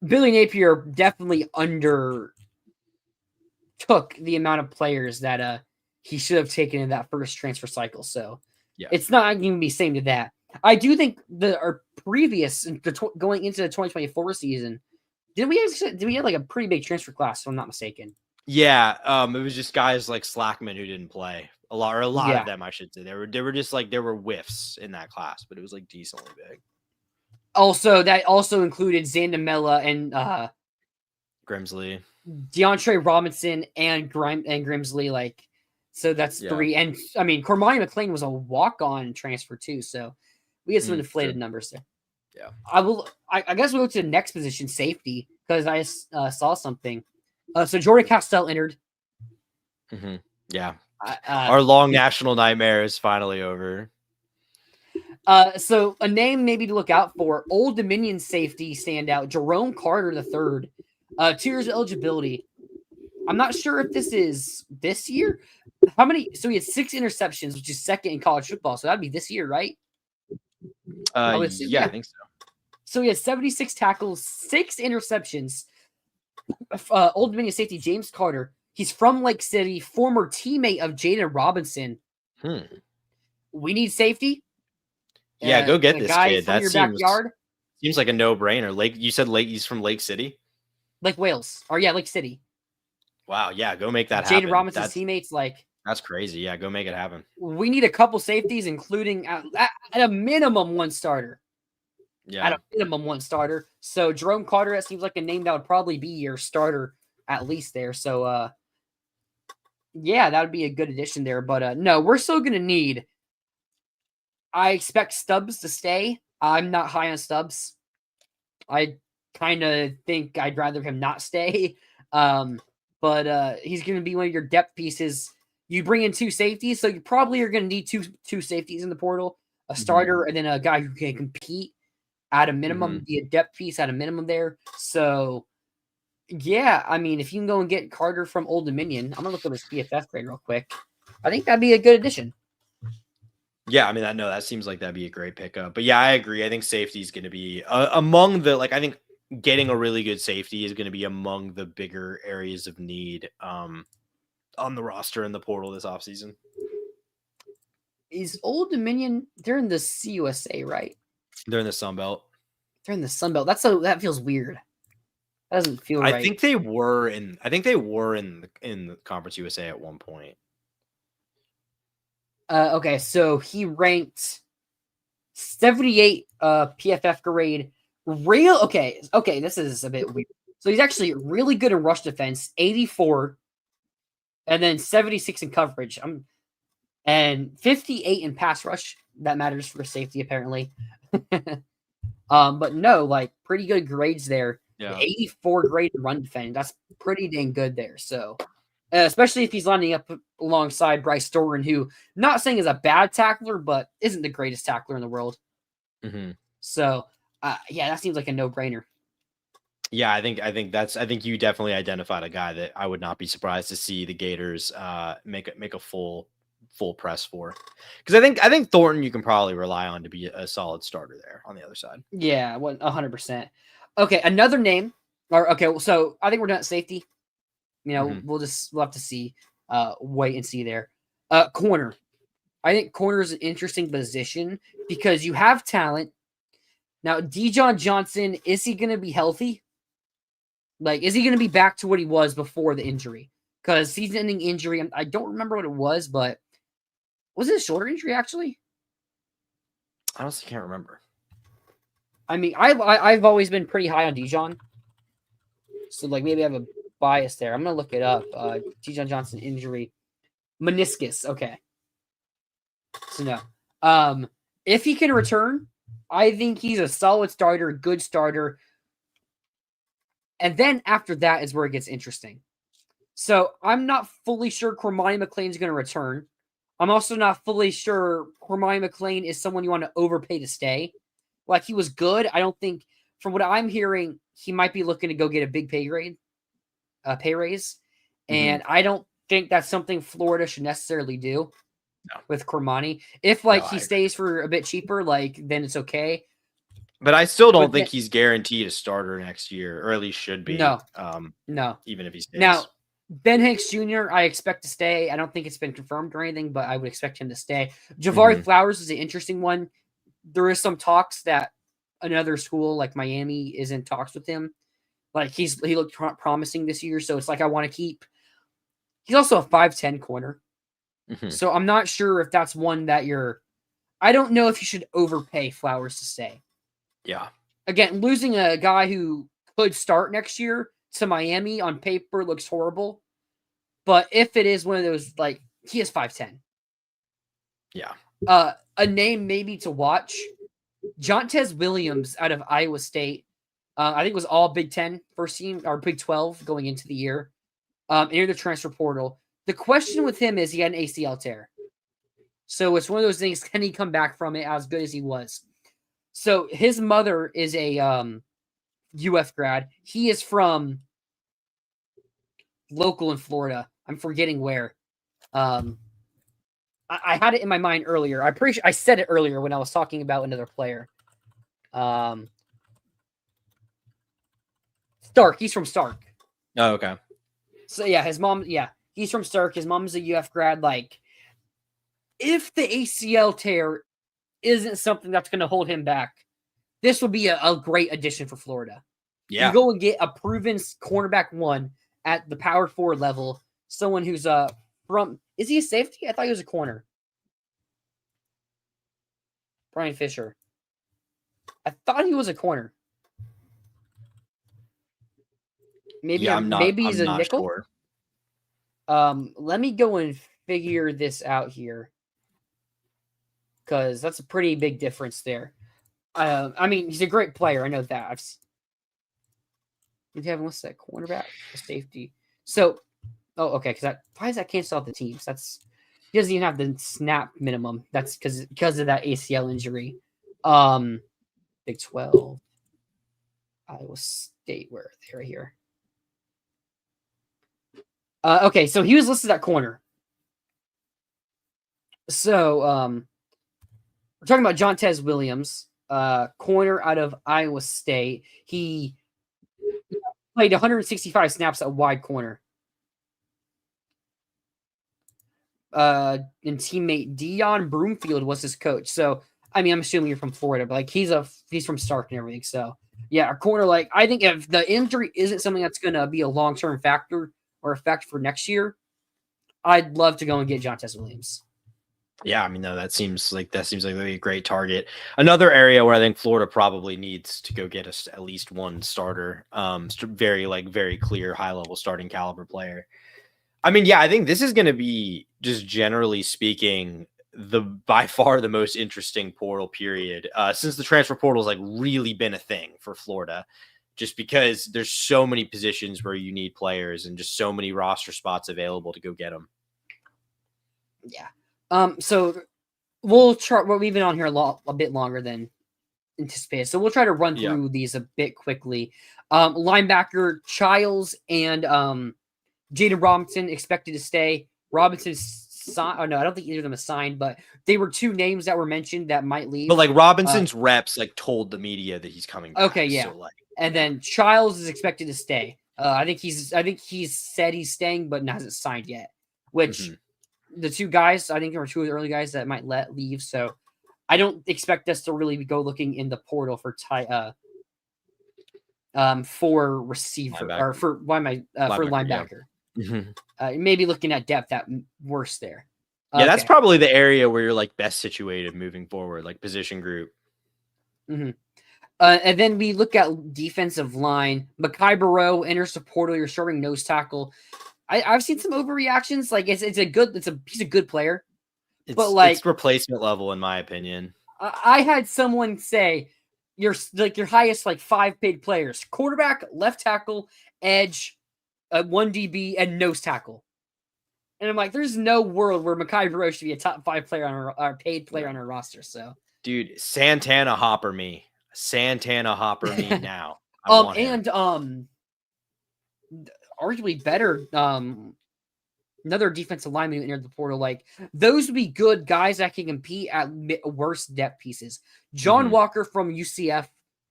Billy Napier definitely undertook the amount of players that he should have taken in that first transfer cycle. So it's not going to be same to that. I do think our previous going into the 2024 season, did we have like a pretty big transfer class? If I'm not mistaken. Yeah, it was just guys like Slackman who didn't play a lot of them. I should say they were just like there were whiffs in that class, but it was like decently big. Also, that also included Zandamela and Grimsley, DeAndre Robinson, and Grimsley. Like, so that's 3. And I mean, Cormani McLean was a walk-on transfer too. So we had some inflated numbers there. Yeah, I guess we'll go to the next position, safety, because I saw something. So Jordan Castell entered. Mm-hmm. Yeah, our long national nightmare is finally over. So a name maybe to look out for: Old Dominion safety standout Jerome Carter III. 2 years of eligibility. I'm not sure if this is this year. How many? So he had 6 interceptions, which is second in college football. So that'd be this year, right? I think so. So he had 76 tackles, 6 interceptions. Old Dominion safety James Carter. He's from Lake City, former teammate of Jaden Robinson. We need safety. Yeah, go get this kid. That seems like a no-brainer. You said he's from Lake City? Lake Wales. Or Lake City. Wow, yeah, go make that happen. Jaden Robinson's teammates, that's crazy. Yeah, go make it happen. We need a couple safeties, including at a minimum 1 starter. at a minimum one starter. So Jerome Carter, that seems like a name that would probably be your starter at least there. So yeah, that would be a good addition there. But no, we're still gonna need. I expect Stubbs to stay. I'm not high on Stubbs. I kind of think I'd rather him not stay. But he's going to be one of your depth pieces. You bring in 2 safeties, so you probably are going to need two safeties in the portal, a starter, and then a guy who can compete at a minimum, be a depth piece at a minimum there. So, yeah, I mean, if you can go and get Carter from Old Dominion, I'm going to look up his PFF grade real quick. I think that'd be a good addition. Yeah, I mean, that seems like that'd be a great pickup. But yeah, I agree. I think safety is going to be among the, I think getting a really good safety is going to be among the bigger areas of need on the roster in the portal this offseason. Is Old Dominion, they're in the CUSA, right? They're in the Sun Belt. They're in the Sun Belt. That feels weird. That doesn't feel right. I think they were in the Conference USA at one point. Okay, so he ranked 78 PFF grade. Okay, this is a bit weird. So he's actually really good in rush defense, 84, and then 76 in coverage. And 58 in pass rush. That matters for safety, apparently. But no, pretty good grades there. Yeah. 84 grade in run defense. That's pretty dang good there. So especially if he's lining up alongside Bryce Doran, who, not saying is a bad tackler, but isn't the greatest tackler in the world. So, yeah, that seems like a no-brainer. Yeah, I think you definitely identified a guy that I would not be surprised to see the Gators make a full press for, because I think Thornton you can probably rely on to be a solid starter there on the other side. Yeah, 100%. Okay, another name. So I think we're done at safety. We'll have to see, wait and see there. Corner. I think corner is an interesting position because you have talent. Now, Dijon Johnson, is he going to be healthy? Is he going to be back to what he was before the injury? Because season-ending injury, I don't remember what it was, but was it a shoulder injury, actually? I honestly can't remember. I mean, I've always been pretty high on Dijon. So, maybe I have a bias there. I'm going to look it up. Dijon Johnson injury. Meniscus. Okay. So, no. If he can return, I think he's a solid starter, good starter. And then after that is where it gets interesting. So, I'm not fully sure Cormani McLean's going to return. I'm also not fully sure Cormani McLean is someone you want to overpay to stay. He was good. I don't think, from what I'm hearing, he might be looking to go get a big pay raise. And I don't think that's something Florida should necessarily do with Cormani. If he stays for a bit cheaper, then it's okay. But I still don't think he's guaranteed a starter next year, or at least should be. No. Even if he stays. Now, Ben Hicks Jr., I expect to stay. I don't think it's been confirmed or anything, but I would expect him to stay. Javari Flowers is an interesting one. There is some talks that another school like Miami is in talks with him. He looked promising this year, so it's I want to keep. He's also a 5'10" corner. So I'm not sure if that's one that I don't know if you should overpay Flowers to stay. Yeah. Again, losing a guy who could start next year to Miami on paper looks horrible. But if it is one of those, he is 5'10". Yeah. A name maybe to watch, Jontez Williams out of Iowa State. I think it was all Big 10 first team, or Big 12 going into the year. Near the transfer portal. The question with him is he had an ACL tear. So it's one of those things, can he come back from it as good as he was? So his mother is a UF grad. He is from local in Florida. I'm forgetting where. I had it in my mind earlier. I'm pretty sure I said it earlier when I was talking about another player. Stark. He's from Stark. Oh, okay. So yeah, his mom. Yeah, he's from Stark. His mom's a UF grad. If the ACL tear isn't something that's going to hold him back, this would be a great addition for Florida. Yeah, you go and get a proven cornerback one at the power forward level. Someone who's from. Is he a safety? I thought he was a corner. Brian Fisher. I thought he was a corner. Maybe maybe he's I'm a not nickel. sure. Let me go and figure this out here, because that's a pretty big difference there. I mean, he's a great player. I know that. What's that? Cornerback, a safety. So, okay. Because why does that cancel out the teams? He doesn't even have the snap minimum. That's because of that ACL injury. Big 12, Iowa State. Where are they? Right here. Okay, so he was listed at corner. So, we're talking about Jontez Williams, corner out of Iowa State. He played 165 snaps at wide corner. And teammate Dion Broomfield was his coach. So, I mean, I'm assuming you're from Florida, but like he's from Stark and everything. So, yeah, our corner. Like, I think if the injury isn't something that's going to be a long-term factor or effect for next year, I'd love to go and get Jontez Williams. Yeah, I mean, no, that seems like a great target. Another area where I think Florida probably needs to go get at least one starter, very clear, high level starting caliber player. I mean, yeah, I think this is going to be, just generally speaking, by far the most interesting portal period since the transfer portal has like really been a thing for Florida, just because there's so many positions where you need players and just so many roster spots available to go get them. Yeah. So we'll try. Well, we've been on here a bit longer than anticipated, so we'll try to run through these a bit quickly. Linebacker Childs and Jaden Robinson expected to stay. Robinson's signed. Oh no, I don't think either of them is signed, but they were two names that were mentioned that might leave. But like Robinson's reps like told the media that he's coming back. Okay, yeah. So, and then Childs is expected to stay. I think he's said he's staying, but hasn't signed yet. Which the two guys, I think, are two of the early guys that might leave. So I don't expect us to really go looking in the portal for receiver linebacker. Or for linebacker. Yeah. Maybe looking at depth at worst there. Yeah, that's probably the area where you're like best situated moving forward, like position group. And then we look at defensive line. Mekhi Barrow enters the portal. You're starting nose tackle. I've seen some overreactions. Like he's a good player, but like it's replacement level in my opinion. I had someone say your highest like 5 paid players: quarterback, left tackle, edge, 1 DB, and nose tackle. And I'm like, there's no world where Mekhi Barrow should be a top 5 player on our paid player on our roster. So, dude, Santana hopper me now. Arguably better. Another defensive lineman who entered the portal. Like those would be good guys that can compete at worst depth pieces. John Walker from UCF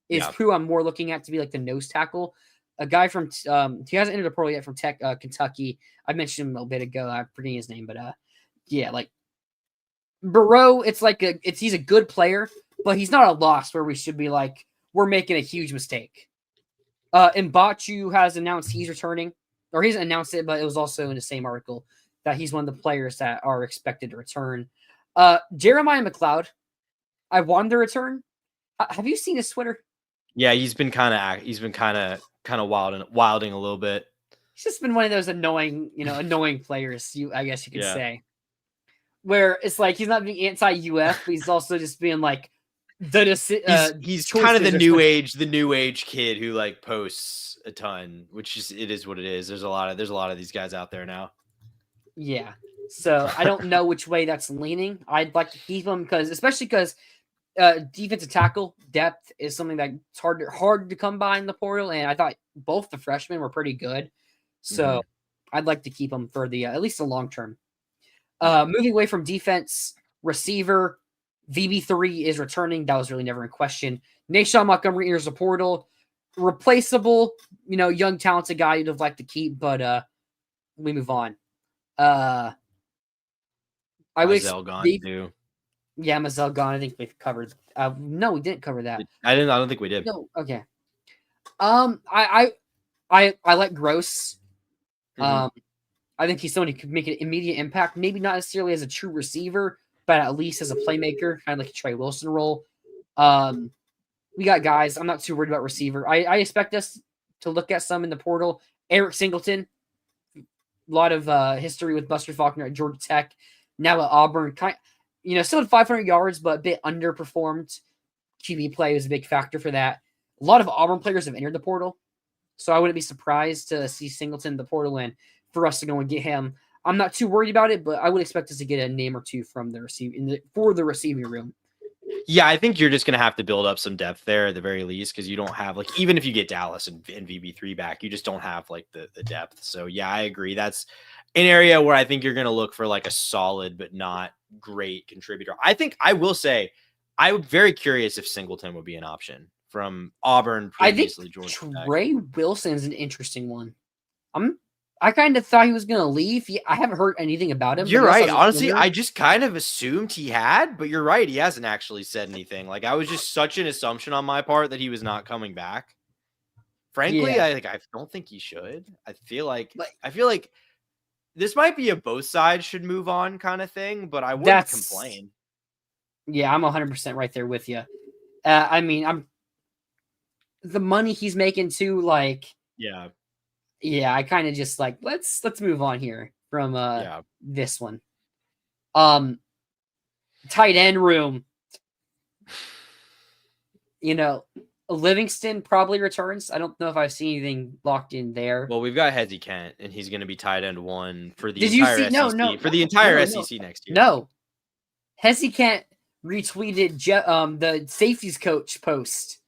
is who I'm more looking at to be like the nose tackle. A guy from he hasn't entered the portal yet from Kentucky. I mentioned him a little bit ago. I'm forgetting his name, but yeah, like Burrow. It's like he's a good player, but he's not a loss where we should be like we're making a huge mistake. Mbachu has announced he's returning, or he's announced it, but it was also in the same article that he's one of the players that are expected to return. Jeremiah McLeod, I want him to return. Have you seen his Twitter? Yeah, he's been kind of wilding a little bit. He's just been one of those annoying players. I guess you could say, where it's like he's not being anti-UF, but he's also just being like. He's kind of the new age kid who like posts a ton, which is what it is. There's a lot of these guys out there now. Yeah. So I don't know which way that's leaning. I'd like to keep him especially because defensive tackle depth is something that's hard to come by in the portal, and I thought both the freshmen were pretty good. So I'd like to keep him for the at least the long term. Moving away from defense, receiver. VB3 is returning. That was really never in question. Nashawn Montgomery enters the portal. Replaceable, young, talented guy you'd have liked to keep, but we move on. Mazel gone too. Yeah, Mazel gone. I think we've covered. No, we didn't cover that. I don't think we did. No, okay. I like Gross. I think he's someone who could make an immediate impact. Maybe not necessarily as a true receiver, but at least as a playmaker, kind of like a Trey Wilson role. we got guys. I'm not too worried about receiver. I expect us to look at some in the portal. Eric Singleton, a lot of history with Buster Faulkner at Georgia Tech, now at Auburn. Still had 500 yards, but a bit underperformed. QB play was a big factor for that. A lot of Auburn players have entered the portal, so I wouldn't be surprised to see Singleton in the portal and for us to go and get him. I'm not too worried about it, but I would expect us to get a name or two from the receiving room. Yeah, I think you're just going to have to build up some depth there at the very least, because you don't have, like, even if you get Dallas and VB3 back, you just don't have, like, the depth. So, yeah, I agree. That's an area where I think you're going to look for, like, a solid but not great contributor. I will say, I'm very curious if Singleton would be an option from Auburn previously. I think Trey Wilson's an interesting one. I kind of thought he was going to leave. I haven't heard anything about him. You're right. Honestly, I just kind of assumed he had, but you're right. He hasn't actually said anything. Like, I was just such an assumption on my part that he was not coming back. Frankly, Yeah. I don't think he should. I feel like this might be a both sides should move on kind of thing, but I wouldn't complain. Yeah, I'm 100% right there with you. I'm the money he's making too. Like, yeah, I kind of just like let's move on here from this one. Tight end room. Livingston probably returns. I don't know if I've seen anything locked in there. Well, we've got Hezzy Kent, and he's going to be tight end 1 for the entire SEC. For the entire SEC next year. No, Hezzy Kent retweeted the safeties coach post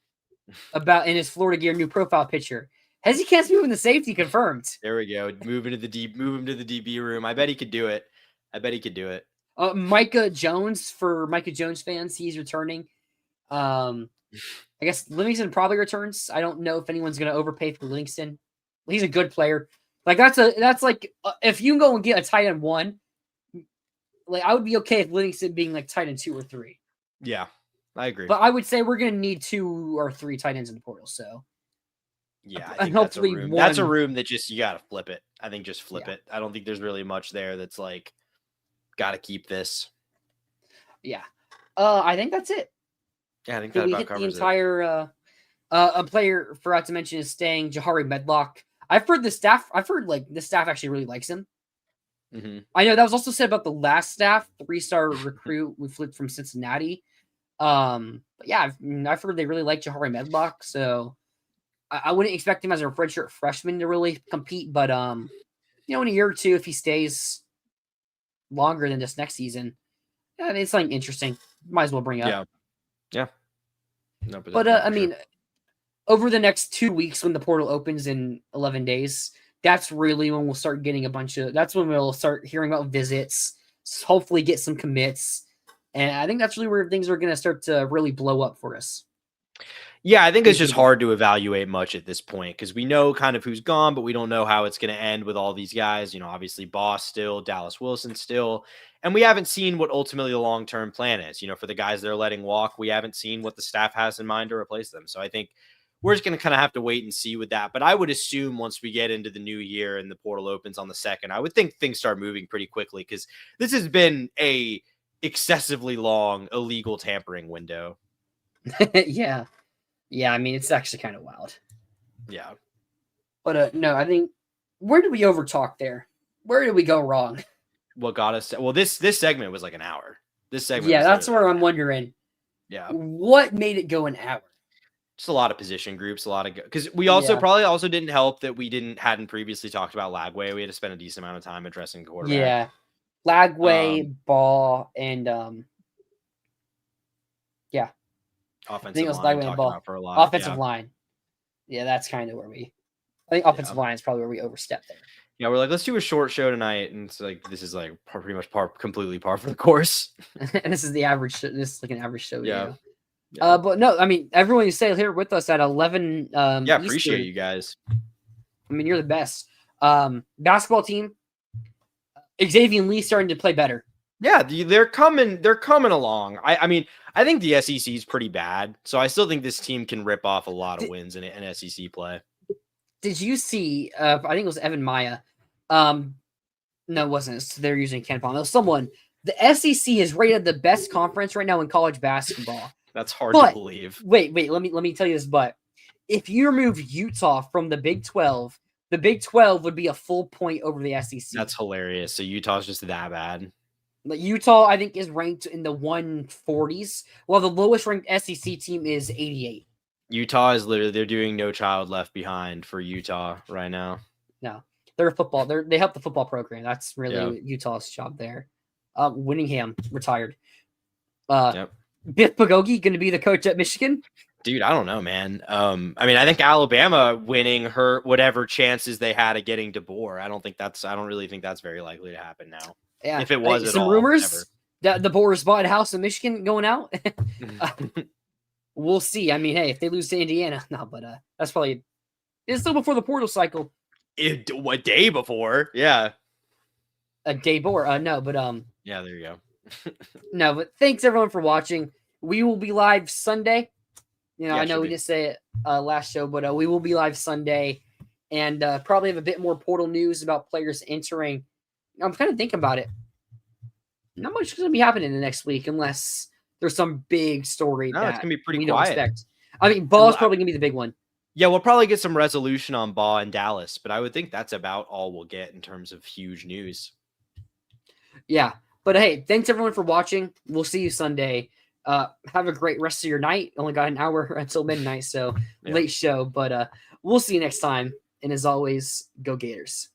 about in his Florida Gear new profile picture. Hezzy Kent's moving the safety confirmed. There we go. Move him to the DB room. I bet he could do it. Micah Jones, for Micah Jones fans, he's returning. I guess Livingston probably returns. I don't know if anyone's going to overpay for Livingston. He's a good player. Like that's like if you can go and get a tight end 1, like I would be okay if Livingston being like tight end 2 or 3. Yeah, I agree. But I would say we're going to need 2 or 3 tight ends in the portal. So yeah, I think hopefully that's a room that just you got to flip it. I think just flip it. I don't think there's really much there that's like got to keep this. Yeah, I think that's it. Yeah, I think that about covers the entire. A player forgot to mention is staying. Jahari Medlock. I've heard the staff actually really likes him. Mm-hmm. I know that was also said about the last staff, 3-star recruit we flipped from Cincinnati. But yeah, I've heard they really like Jahari Medlock, so I wouldn't expect him as a redshirt freshman to really compete. But in a year or two, if he stays longer than this next season, it's something interesting. Might as well bring up. Yeah. No, but over the next 2 weeks when the portal opens in 11 days, that's really when we'll start getting that's when we'll start hearing about visits, hopefully get some commits. And I think that's really where things are going to start to really blow up for us. Yeah, I think it's just hard to evaluate much at this point because we know kind of who's gone, but we don't know how it's going to end with all these guys. Obviously Boss still, Dallas Wilson still, and we haven't seen what ultimately the long-term plan is. For the guys they're letting walk, we haven't seen what the staff has in mind to replace them. So I think we're just going to kind of have to wait and see with that. But I would assume once we get into the new year and the portal opens on the 2nd, I would think things start moving pretty quickly because this has been a excessively long illegal tampering window. Yeah. Yeah, it's actually kind of wild. Yeah. But no, I think where did we overtalk there? Where did we go wrong? What got us? Well, this segment was like an hour. This segment. Yeah, that's where I'm wondering. Yeah. What made it go an hour? Just a lot of position groups, because we also probably also didn't help that we hadn't previously talked about Lagway. We had to spend a decent amount of time addressing quarterback. Yeah. Lagway, Ball, and yeah. Offensive line for a lot. Offensive line. Yeah, that's kind of where I think offensive line is probably where we overstepped there. Yeah, we're like, let's do a short show tonight, and it's like this is like pretty much completely par for the course. And this is the average. This is like an average show. Yeah. But no, everyone you say here with us at 11. Yeah, appreciate you guys. You're the best. Basketball team. Xavier Lee starting to play better. Yeah, they're coming along. I think the SEC is pretty bad, so I still think this team can rip off a lot of wins in SEC play. Did you see? I think it was Evan Maya. No, it wasn't. They're using Ken Palm. It was someone. The SEC is rated the best conference right now in college basketball. That's hard But to believe. wait, let me tell you this. But if you remove Utah from the Big 12, the Big 12 would be a full point over the SEC. That's hilarious. So Utah's just that bad. Like Utah, I think, is ranked in the 140s, while the lowest ranked SEC team is 88. Utah is literally, they're doing No Child Left Behind for Utah right now. No, they're a football. They help the football program. That's really Utah's job there. Winningham retired. Biff Pagogi going to be the coach at Michigan. Dude, I don't know, man. I mean, I think Alabama winning hurt whatever chances they had of getting DeBoer. I don't really think that's very likely to happen now. Yeah, if it was at some all, rumors that DeBoer's bought a house in Michigan going out. We'll see. I mean, hey, if they lose to Indiana, no, but that's probably it's still before the portal cycle. A day before, yeah. A day before, no, but yeah, there you go. No, but thanks everyone for watching. We will be live Sunday. You know, I know we didn't say it last show, but we will be live Sunday, and probably have a bit more portal news about players entering. I'm kind of thinking about it. Not much is going to be happening in the next week unless there's some big story that it's going to be pretty we quiet. don't expect. I mean, Ball's probably going to be the big one. Yeah, we'll probably get some resolution on Ball and Dallas, but I would think that's about all we'll get in terms of huge news. Yeah, but hey, thanks everyone for watching. We'll see you Sunday. Have a great rest of your night. Only got an hour until midnight, so late show, but we'll see you next time. And as always, go Gators.